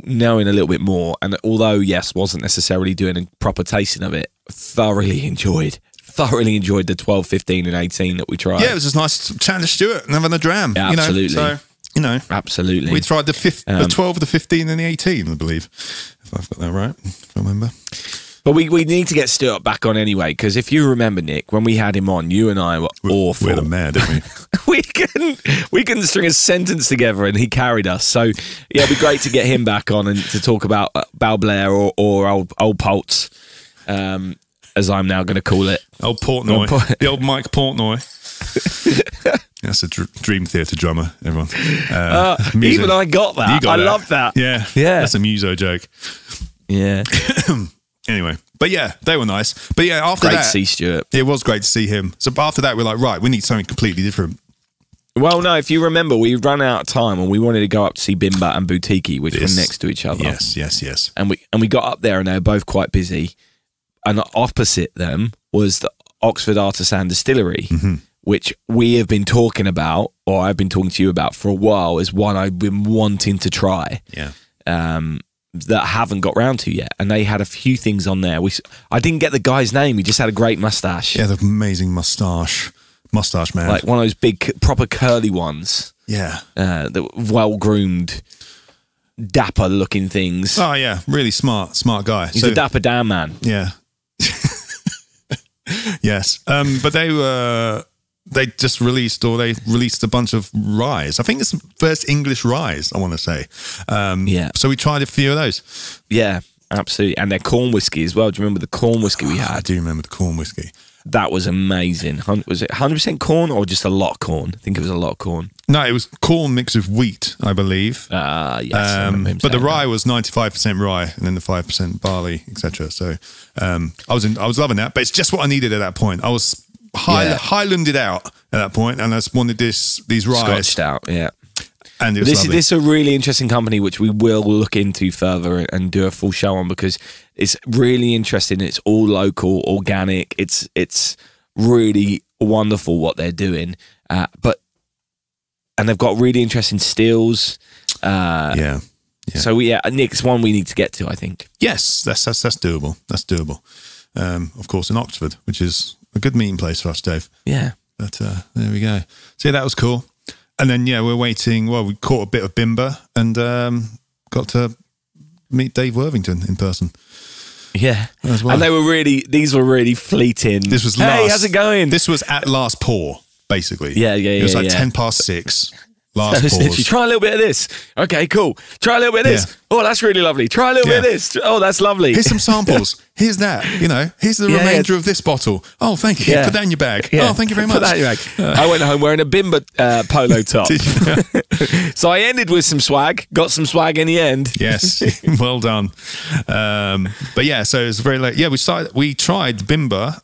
knowing a little bit more. And although, yes, wasn't necessarily doing a proper tasting of it, thoroughly enjoyed the 12, 15 and 18 that we tried. Yeah, it was just nice chatting to Stuart and having a dram. Yeah, absolutely. Absolutely. We tried the 12, the 15 and the 18, I believe, if I've got that right, if I remember. But we need to get Stuart back on anyway, because if you remember, Nick, when we had him on, you and I were awful. We were mad, didn't we? we couldn't string a sentence together, and he carried us. So yeah, it'd be great to get him back on and to talk about Bell Blair or old Polts, as I'm now going to call it. Old Portnoy, the old Mike Portnoy. That's a Dream Theatre drummer, everyone. Even I got that. I love that. Yeah. That's a muso joke. Yeah. Anyway, but yeah, they were nice. But yeah, after great that, to see Stuart. It was great to see him. So after that, we're like, right, we need something completely different. Well, no, if you remember, we ran out of time and we wanted to go up to see Bimba and Boutique, which were next to each other. Yes. And we got up there and they were both quite busy. And opposite them was the Oxford Artisan Distillery, which we have been talking about, or I've been talking to you about for a while, is one I've been wanting to try. Yeah. That I haven't got round to yet. And they had a few things on there. I didn't get the guy's name. He just had a great mustache. Yeah, the amazing mustache man. Like one of those big, proper curly ones. Yeah. The well-groomed, dapper-looking things. Oh, yeah. Really smart guy. He's a dapper damn man. Yeah. Yes. But they just released a bunch of ryes. I think it's the first English ryes, I want to say. Yeah. So we tried a few of those. Yeah, absolutely. And their corn whiskey as well. Do you remember the corn whiskey we had? I do remember the corn whiskey. That was amazing. Was it 100% corn or just a lot of corn? I think it was a lot of corn. No, it was corn mixed with wheat, I believe. Yes. I but the rye was 95% rye and then the 5% barley, etc. So I was loving that. But it's just what I needed at that point. I was Highlanded out at that point, and I just wanted these ryes. Scotched out, yeah. And it was this is a really interesting company, which we will look into further and do a full show on, because it's really interesting. It's all local, organic. It's really wonderful what they're doing. And they've got really interesting stills. Yeah. So Nick, it's one we need to get to, I think. Yes, that's doable. That's doable. Of course, in Oxford, which is a good meeting place for us, Dave. Yeah. But there we go. So yeah, that was cool. And then we're waiting. Well, we caught a bit of Bimber and got to meet Dave Worthington in person. Yeah, as well. And these were really fleeting. This was hey, how's it going? This was at last pour, basically. Yeah. It was like 10:06. Last pause. Try a little bit of this. Okay, cool. Try a little bit of this. Oh, that's really lovely. Try a little bit of this. Oh, that's lovely. Here's some samples. Here's that. Here's the remainder of this bottle. Oh, thank you. Put that in your bag. Oh, thank you very much. Put that in your bag. I went home wearing a Bimber polo top. So I ended with some swag. Got some swag in the end. Yes, well done. But yeah, so it was very late. Yeah, we tried Bimber.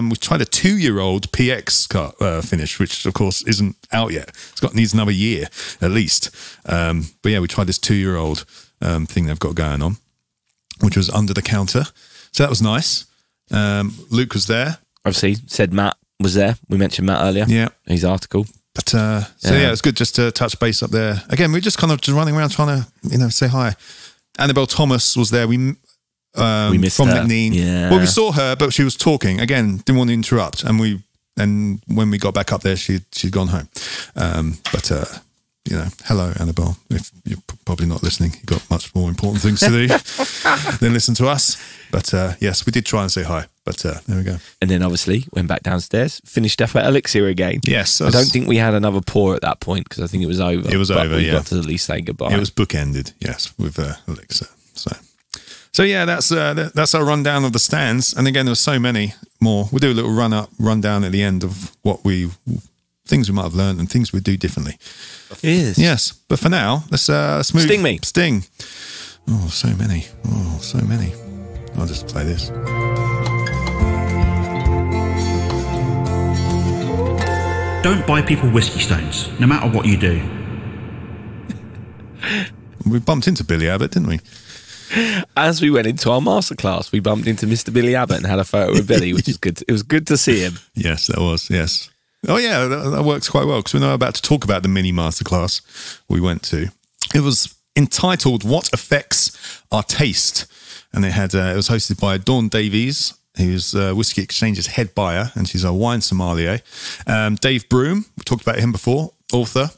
We tried a 2-year-old PX finish, which of course isn't out yet. Needs another year at least. But yeah, we tried this 2-year-old thing they've got going on, which was under the counter. So that was nice. Luke was there. Obviously, said Matt was there. We mentioned Matt earlier. Yeah. His article. But it was good just to touch base up there. Again, we're just kind of just running around trying to, say hi. Annabelle Thomas was there. We missed from her. McNean. Yeah. Well, we saw her, but she was talking. Again, didn't want to interrupt. And when we got back up there, she'd gone home. Hello, Annabelle. If you're probably not listening, you've got much more important things to do than listen to us. But yes, we did try and say hi. But there we go. And then obviously went back downstairs, finished up at Elixir again. Yes. I don't think we had another pour at that point because I think it was over. It was over, we got to at least say goodbye. It was bookended, yes, with Elixir. So yeah, that's our rundown of the stands. And again, there were so many more. We'll do a little rundown at the end of things we might have learned and things we'd do differently. Yes. But for now, let's move. Sting me. Sting. Oh, so many. I'll just play this. Don't buy people whiskey stones, no matter what you do. We bumped into Billy Abbott, didn't we? As we went into our masterclass, we bumped into Mr. Billy Abbott and had a photo with Billy, which is good. It was good to see him. Yes, that was, yes. Oh, yeah, that works quite well because we're now about to talk about the mini masterclass we went to. It was entitled What Affects Our Taste? And it was hosted by Dawn Davies, who's Whiskey Exchange's head buyer, and she's a wine sommelier. Dave Broom, we talked about him before, author,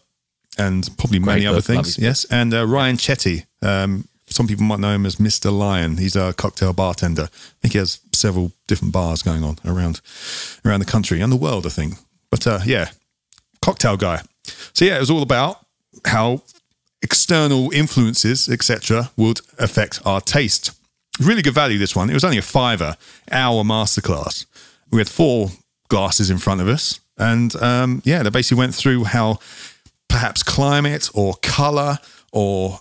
and probably many other things. Yes, and Ryan Chetty. Some people might know him as Mr. Lion. He's a cocktail bartender. I think he has several different bars going on around the country and the world, I think. But cocktail guy. So yeah, it was all about how external influences, etc., would affect our taste. Really good value, this one. It was only a £5 hour masterclass. We had 4 glasses in front of us. And they basically went through how perhaps climate or colour or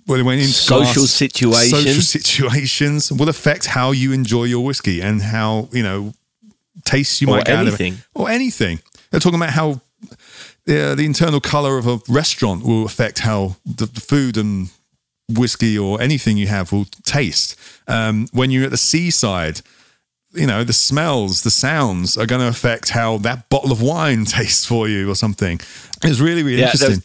they went into social situations will affect how you enjoy your whiskey and how, tastes you might get out of it. Or anything. They're talking about how the internal colour of a restaurant will affect how the food and whiskey or anything you have will taste. When you're at the seaside, the smells, the sounds are going to affect how that bottle of wine tastes for you or something. It was really, really interesting.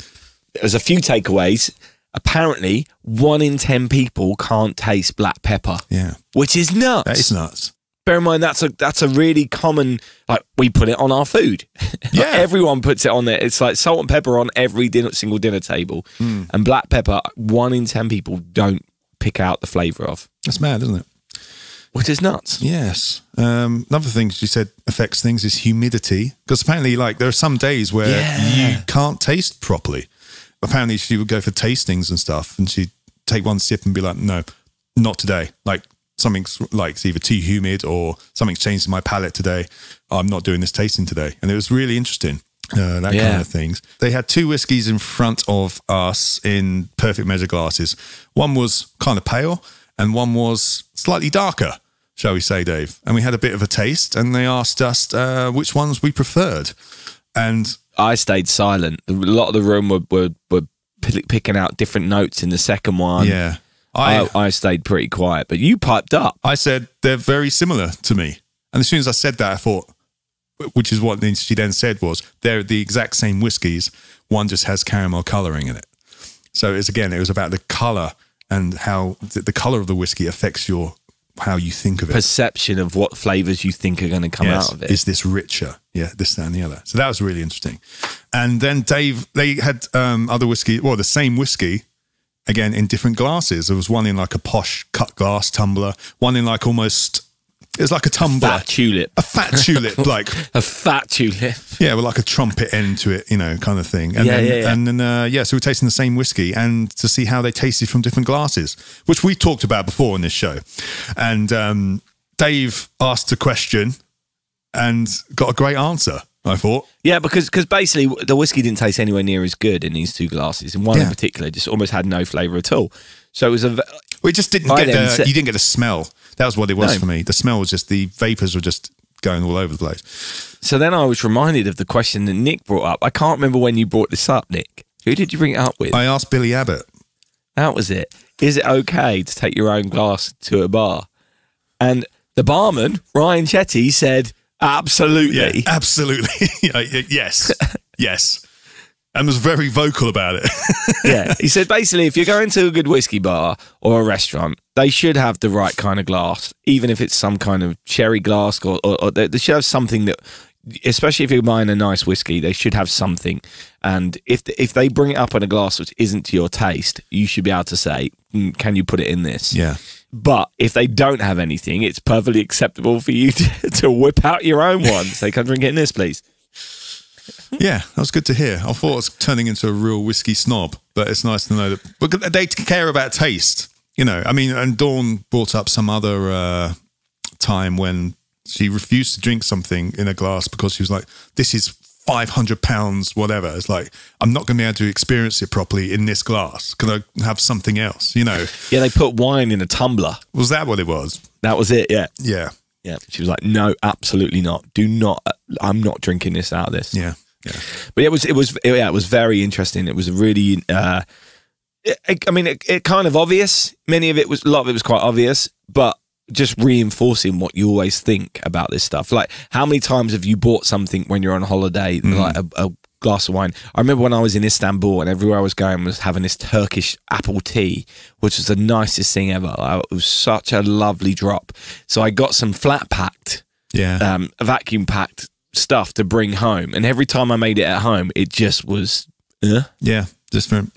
There's a few takeaways. Apparently, 1 in 10 people can't taste black pepper. Yeah. Which is nuts. That is nuts. Bear in mind, that's a really common, we put it on our food. Yeah. Everyone puts it on there. It's like salt and pepper on every single dinner table. And black pepper, 1 in 10 people don't pick out the flavour of. That's mad, isn't it? Which is nuts. Yes. Another thing she said affects things is humidity. Because apparently, there are some days where you can't taste properly. Apparently, she would go for tastings and stuff, and she'd take one sip and be like, no, not today. Something's it's either too humid or something's changed in my palate today. I'm not doing this tasting today. And it was really interesting, kind of things. They had 2 whiskies in front of us in perfect measure glasses. One was kind of pale and one was slightly darker, shall we say, Dave. And we had a bit of a taste and they asked us which ones we preferred. And I stayed silent. A lot of the room were picking out different notes in the second one. Yeah. I stayed pretty quiet, but you piped up. I said, they're very similar to me. And as soon as I said that, I thought, which is what she then said was, they're the exact same whiskies. One just has caramel colouring in it. So it was about the colour and how the colour of the whiskey affects how you think of it. Perception of what flavours you think are going to come out of it. Is this richer? Yeah, this, that and the other. So that was really interesting. And then Dave, they had other whiskey, the same whiskey, again, in different glasses. There was one in like a posh cut glass tumbler, one in like almost... It was like a tumbler. Fat tulip. A fat tulip, like... A fat tulip. Yeah, with like a trumpet end to it, kind of thing. And so we're tasting the same whiskey and to see how they tasted from different glasses, which we talked about before in this show. And Dave asked a question and got a great answer, I thought. Yeah, because basically the whiskey didn't taste anywhere near as good in these two glasses. And one in particular just almost had no flavour at all. So it was we just didn't you didn't get the smell. That was what it was for me. The smell was just, the vapours were just going all over the place. So then I was reminded of the question that Nick brought up. I can't remember when you brought this up, Nick. Who did you bring it up with? I asked Billy Abbott. That was it. Is it okay to take your own glass to a bar? And the barman, Ryan Chetty, said, absolutely. Yeah, absolutely. Yes. Yes. And was very vocal about it. Yeah. He said, basically, if you're going to a good whiskey bar or a restaurant, they should have the right kind of glass, even if it's some kind of cherry glass or they should have something that, especially if you're buying a nice whiskey, they should have something. And if they bring it up in a glass which isn't to your taste, you should be able to say, can you put it in this? Yeah. But if they don't have anything, it's perfectly acceptable for you to whip out your own one. Say, can I drink it in this, please? Yeah, that was good to hear. I thought I was turning into a real whiskey snob, but it's nice to know that they care about taste. I mean, and Dawn brought up some other time when she refused to drink something in a glass because she was like, this is £500, whatever. It's like, I'm not going to be able to experience it properly in this glass. Can I have something else, Yeah, they put wine in a tumbler. Was that what it was? That was it, yeah. Yeah. Yeah. She was like, no, absolutely not. Do not, I'm not drinking this out of this. Yeah. Yeah. But it was very interesting. It was a really, it kind of obvious. A lot of it was quite obvious, but just reinforcing what you always think about this stuff. Like, how many times have you bought something when you're on holiday, like a glass of wine? I remember when I was in Istanbul and everywhere I was going was having this Turkish apple tea, which was the nicest thing ever. It was such a lovely drop. So I got some flat packed, vacuum packed stuff to bring home, and every time I made it at home, it just was different.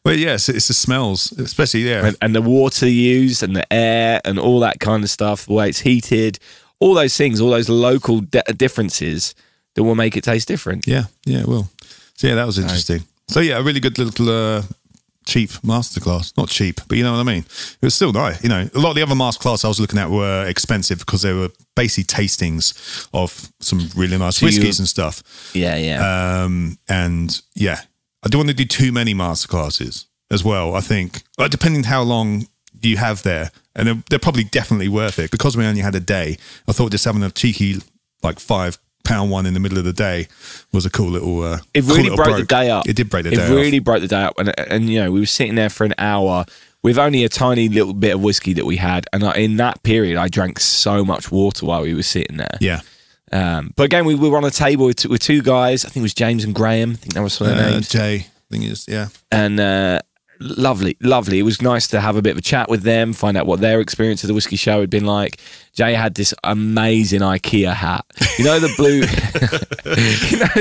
Well, yes, it's the smells, especially and the water used and the air and all that kind of stuff, the way it's heated, all those things, all those local differences that will make it taste different. Yeah, it will. So yeah, that was interesting. So yeah, a really good little cheap masterclass. Not cheap, but you know what I mean? It was still nice. A lot of the other masterclass I was looking at were expensive because they were basically tastings of some really nice whiskies and stuff. Yeah. And yeah, I don't want to do too many masterclasses as well, I think. Depending how long you have there, and they're probably definitely worth it. Because we only had a day, I thought just having a cheeky, like £5 one in the middle of the day was a cool little it really broke the day up. It did break the day up. It really broke the day up. And we were sitting there for an hour with only a tiny little bit of whiskey that we had. And in that period, I drank so much water while we were sitting there. Yeah. But again, we were on a table with two guys. I think it was James and Graham. I think that was their names. Jay, I think it is, yeah. And lovely. It was nice to have a bit of a chat with them, find out what their experience of the whiskey show had been like. Jay had this amazing IKEA hat. The blue,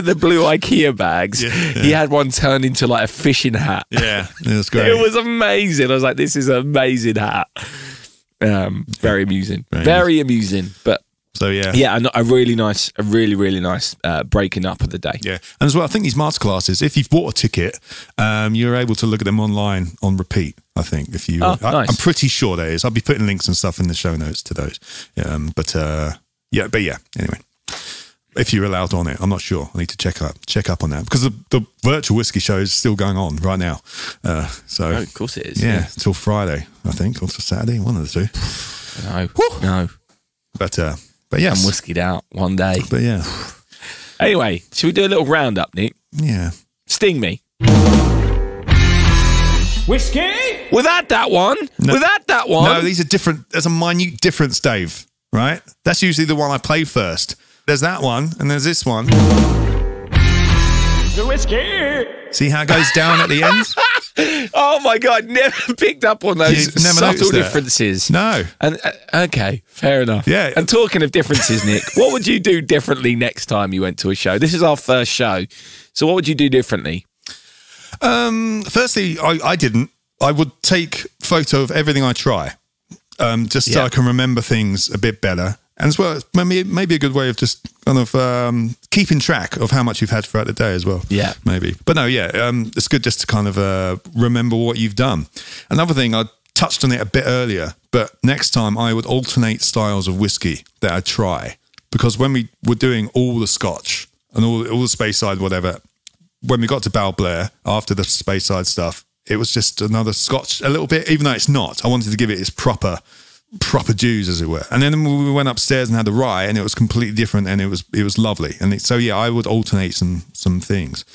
the blue IKEA bags. Yeah. He had one turned into like a fishing hat. Yeah, it was great. It was amazing. I was like, this is an amazing hat. Very amusing. Very amusing. But so yeah, a really nice breaking up of the day. Yeah, and as well, I think these masterclasses, if you've bought a ticket, you're able to look at them online on repeat. I think if you, nice. I'm pretty sure there is. I'll be putting links and stuff in the show notes to those. But anyway, if you're allowed on it, I'm not sure. I need to check up on that because the virtual whiskey show is still going on right now. Of course it is. Yeah, till Friday, I think, or till Saturday, one of the two. No. But yes, I'm whiskied out one day. But yeah. Anyway, should we do a little roundup, Nick? Yeah. Sting me. Whiskey? Without that one. No. Without that one. No, these are different. There's a minute difference, Dave. Right? That's usually the one I play first. there's that one, and there's this one. The whiskey. See how it goes down at the end? Oh my God, never picked up on those You've never subtle noticed that? differences. No. And okay, fair enough. Yeah. And talking of differences, Nick, what would you do differently next time you went to a show? This is our first show, so what would you do differently? Firstly, I didn't. I would take photo of everything I try, just so I can remember things a bit better. And as well, maybe a good way of just kind of keeping track of how much you've had throughout the day as well. Yeah. Maybe. But no, it's good just to kind of remember what you've done. Another thing, I touched on it a bit earlier, but next time I would alternate styles of whiskey that I try. Because when we were doing all the Scotch and all the Speyside, whatever, when we got to Balblair after the Speyside stuff, it was just another Scotch a little bit, even though it's not. I wanted to give it its proper dues, as it were. And then we went upstairs and had the rye, and it was completely different, and it was lovely. And so I would alternate some things.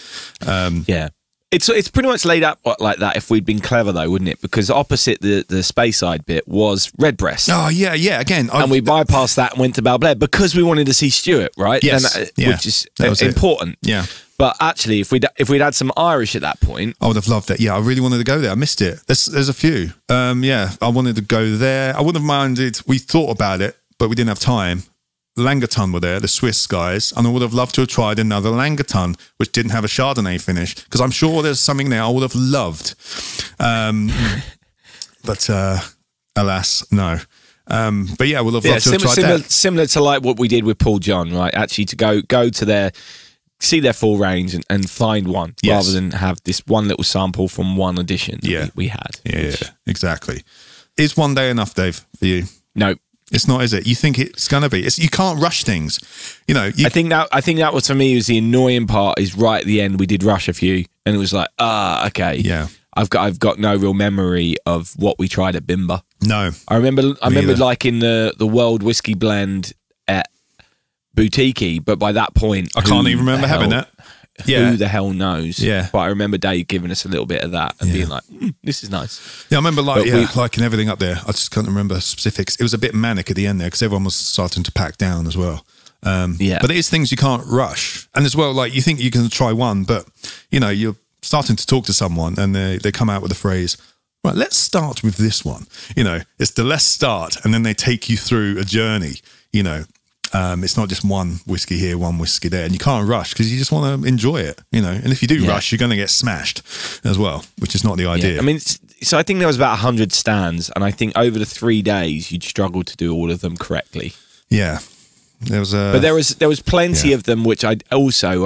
Yeah. It's pretty much laid up like that if we'd been clever, though, wouldn't it? Because opposite the Speyside bit was Redbreast. Oh, yeah. Again. And we bypassed that and went to Balblair because we wanted to see Stuart, right? Yes. And, Yeah. Which is That was it. important. Yeah. But actually, if we'd had some Irish at that point, I would have loved it. Yeah, I really wanted to go there. I missed it. There's a few. I wanted to go there. I wouldn't have minded. We thought about it, but we didn't have time. Langerton were there, the Swiss guys, and I would have loved to have tried another Langerton, which didn't have a Chardonnay finish, because I'm sure there's something there I would have loved. But alas, no. But yeah, we'll have loved to have tried that. Similar to like what we did with Paul John, right? Actually, to go to their, see their full range and find one, rather than have this one little sample from one edition that we had. Yeah, exactly. Is one day enough, Dave, for you? No. It's not, is it? You think it's going to be? You can't rush things. You know. I think that was, for me, was the annoying part. Is right at the end we did rush a few, and it was like, okay, yeah. I've got no real memory of what we tried at Bimber. No, I remember liking the World Whiskey Blend at Boutique, but by that point, I can't even remember having that. Yeah. Who the hell knows? Yeah. But I remember Dave giving us a little bit of that and being like, this is nice. Yeah, I remember liking everything up there. I just can't remember specifics. It was a bit manic at the end there because everyone was starting to pack down as well. But it is things you can't rush. And as well, like you think you can try one, but you know, you're starting to talk to someone and they come out with the phrase, right, let's start with this one. You know, it's the let's start, and then they take you through a journey, you know. It's not just one whiskey here, one whiskey there, and you can't rush because you just want to enjoy it, you know. And if you do rush, you're going to get smashed as well, which is not the idea. Yeah. I mean, so I think there was about 100 stands, and I think over the 3 days you'd struggle to do all of them correctly. Yeah, there was but there was plenty of them which I'm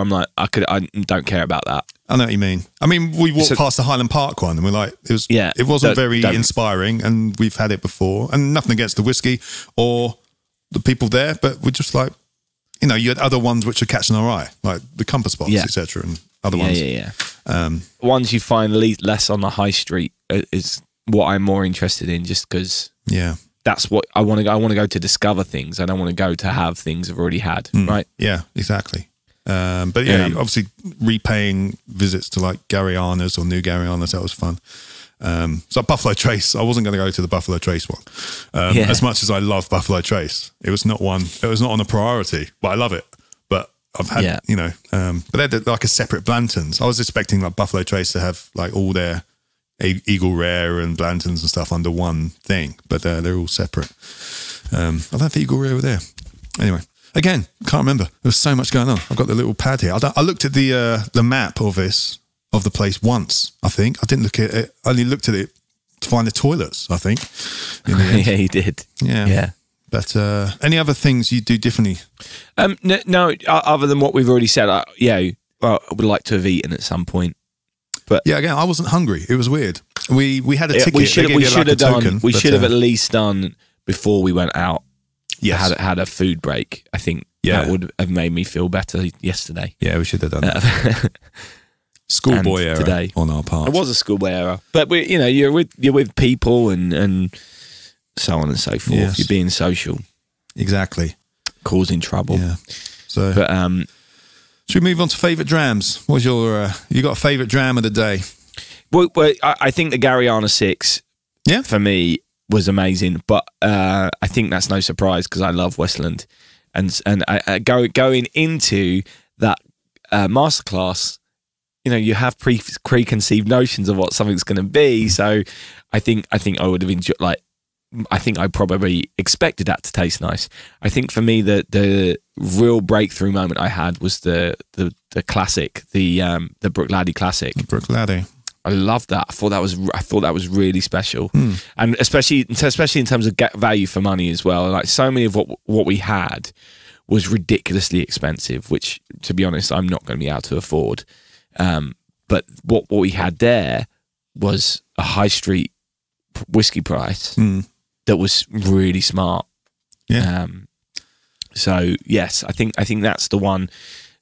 like I don't care about that. I know what you mean. I mean, we walked past the Highland Park one, and we're like, it wasn't very inspiring, and we've had it before, and nothing against the whiskey or the people there, but we're just like, you know, you had other ones which are catching our eye, like the Compass Box, etc., and other ones. Ones you find less on the high street is what I'm more interested in, just because that's what I want to go. I want to go to discover things. I don't want to go to have things I've already had, right? Yeah, exactly. But obviously repaying visits to like Garianas or New Garianas, that was fun. So Buffalo Trace, I wasn't going to go to the Buffalo Trace one. As much as I love Buffalo Trace, it was not on a priority, but I love it. But I've had, you know, but they're like a separate Blantons. I was expecting like Buffalo Trace to have like all their Eagle Rare and Blantons and stuff under one thing, but they're all separate. I don't think Eagle Rare were there. Anyway, again, can't remember. There was so much going on. I've got the little pad here. I looked at the map of the place once, I think. I didn't look at it. I only looked at it to find the toilets, I think. Yeah, you did. Yeah. But any other things you do differently? No, other than what we've already said. I would like to have eaten at some point. But yeah, again, I wasn't hungry. It was weird. We had a ticket. We should have at least done before we went out. Yes. Had a food break. I think that would have made me feel better yesterday. Yeah, we should have done that. Schoolboy error today on our part. It was a schoolboy error, but you're with people and so on and so forth. Yes. You're being social, exactly, causing trouble. Yeah. So, but should we move on to favourite drams? What's your you got a favourite dram of the day? Well, I think the Gariana 6, for me was amazing, but I think that's no surprise because I love Westland. going into that masterclass, you know, you have preconceived notions of what something's going to be. So I think I would have enjoyed, like, I think I probably expected that to taste nice. I think for me, the real breakthrough moment I had was the classic, the Brooklady Classic. Brooklady. I love that. I thought that was really special, and especially in terms of value for money as well. Like, so many of what we had was ridiculously expensive, which, to be honest, I'm not going to be able to afford. But what we had there was a high street whiskey price that was really smart. Yeah. So yes, I think that's the one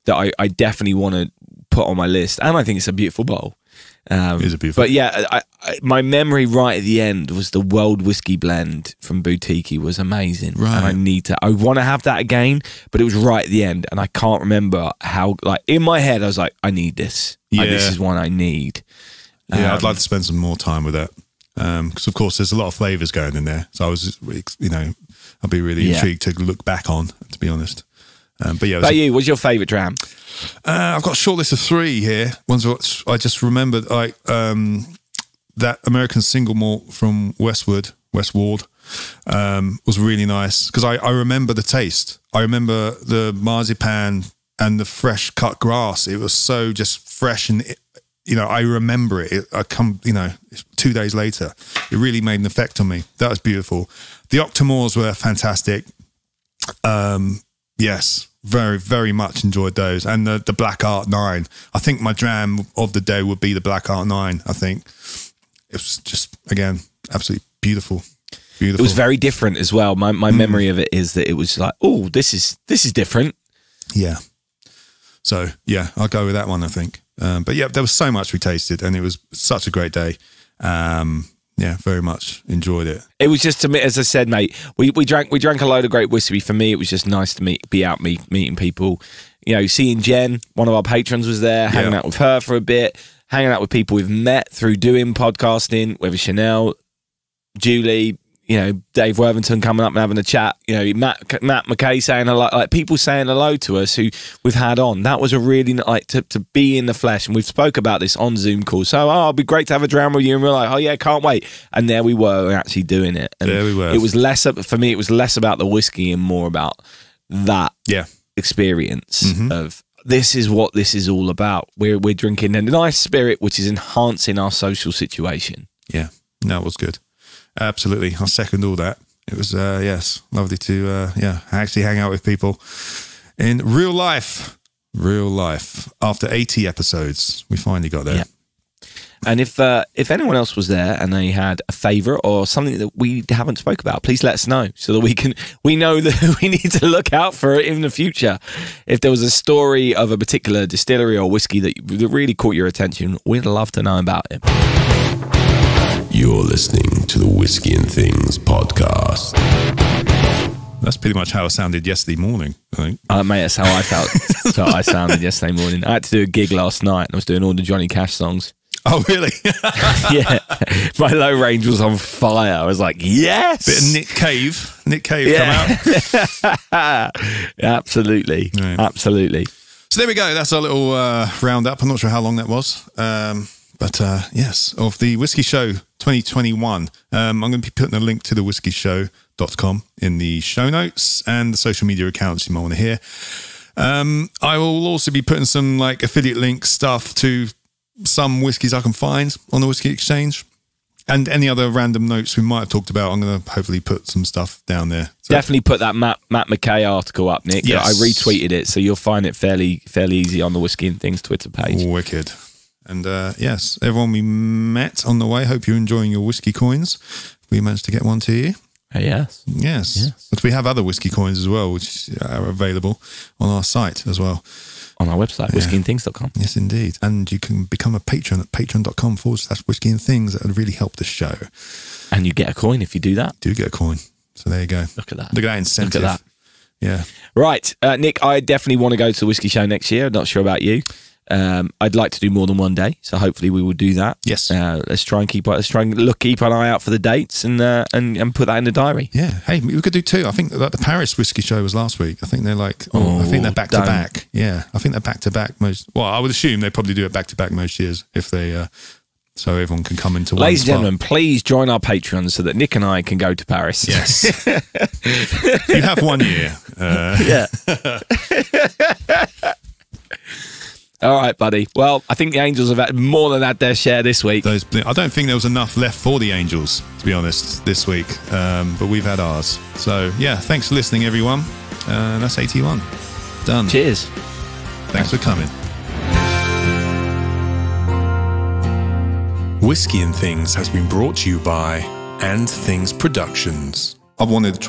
that I definitely want to put on my list, and I think it's a beautiful bottle. It is a beautiful. But yeah, my memory right at the end was the World Whiskey Blend from Boutique was amazing, right? And I want to have that again, but it was right at the end, and I can't remember how. Like, in my head, I was like, I need this. Yeah, like, this is one I need. Yeah, I'd like to spend some more time with that, because of course there's a lot of flavors going in there. So I was, you know, I'd be really intrigued to look back on, to be honest. But yeah, what's your favourite dram? I've got a short list of 3 here. One's what I just remembered, like that American single malt from Westward was really nice, because I remember the taste. I remember the marzipan and the fresh cut grass. It was so just fresh, and you know, I remember it. You know, 2 days later, it really made an effect on me. That was beautiful. The Octomores were fantastic. Yes, very, very much enjoyed those. And the Black Art 9. I think my dram of the day would be the Black Art 9, I think. It was just, again, absolutely beautiful. Beautiful. It was very different as well. My memory of it is that it was like, oh, this is different. Yeah. So, yeah, I'll go with that one, I think. But yeah, there was so much we tasted, and it was such a great day. Yeah, very much enjoyed it. It was just, to me, as I said, mate, we drank a load of great whiskey. For me, it was just nice to meeting people. You know, seeing Jen, one of our patrons, was there, hanging out with her for a bit, hanging out with people we've met through doing podcasting, whether Chanel, Julie, you know, Dave Worthington coming up and having a chat. You know, Matt McKay saying hello, like people saying hello to us who we've had on. That was a really, like, to be in the flesh. And we've spoke about this on Zoom calls. So, it'd be great to have a dram with you. And we're like, oh yeah, can't wait. And there we were actually doing it. And there we were. It was less, for me, it was less about the whiskey and more about that experience of, this is what this is all about. We're drinking a nice spirit, which is enhancing our social situation. Yeah, no, it was good. Absolutely. I second all that. It was, yes, lovely to, actually hang out with people in real life. After 80 episodes, we finally got there. Yeah. And if anyone else was there and they had a favourite or something that we haven't spoke about, please let us know, so that we know that we need to look out for it in the future. If there was a story of a particular distillery or whiskey that really caught your attention, we'd love to know about it. You're listening to the Whiskey and Things podcast. That's pretty much how I sounded yesterday morning, I think. Mate, that's how I felt. I sounded yesterday morning. I had to do a gig last night, and I was doing all the Johnny Cash songs. Oh, really? Yeah. My low range was on fire. I was like, yes! Bit of Nick Cave come out. Absolutely. Right. Absolutely. So there we go. That's our little roundup. I'm not sure how long that was. But yes, of the Whiskey Show 2021. I'm going to be putting a link to the whiskyshow.com in the show notes and the social media accounts you might want to hear. I will also be putting some like affiliate link stuff to some whiskies I can find on the Whiskey Exchange, and any other random notes we might have talked about. I'm going to hopefully put some stuff down there. So, definitely put that Matt McKay article up, Nick. Yes. I retweeted it, so you'll find it fairly easy on the Whiskey and Things Twitter page. Wicked. And yes, everyone we met on the way, hope you're enjoying your whiskey coins. We managed to get one to you. Yes. But we have other whiskey coins as well, which are available on our site as well. On our website, whiskyandthings.com. Yes, indeed. And you can become a patron at patreon.com/whiskey and things. That would really help the show. And you get a coin if you do that. Do get a coin. So there you go. Look at that. Look at that incentive. Look at that. Yeah. Right. Nick, I definitely want to go to the Whiskey Show next year. I'm not sure about you. I'd like to do more than one day, so hopefully we will do that. Yes. Let's try and keep an eye out for the dates and put that in the diary. Yeah. Hey, we could do 2. I think that the Paris whiskey show was last week. I think they're I think they're back to back. Yeah. I think they're back to back most. Well, I would assume they probably do it back to back most years if they. So everyone can come into one Ladies spot. and gentlemen, please join our Patreon so that Nick and I can go to Paris. Yes. You have 1 year. Yeah. All right, buddy. Well, I think the Angels have had more than had their share this week. I don't think there was enough left for the Angels, to be honest, this week. But we've had ours. So, yeah, thanks for listening, everyone. That's 81. Done. Cheers. Thanks for coming. Whiskey and Things has been brought to you by And Things Productions. I've wanted to try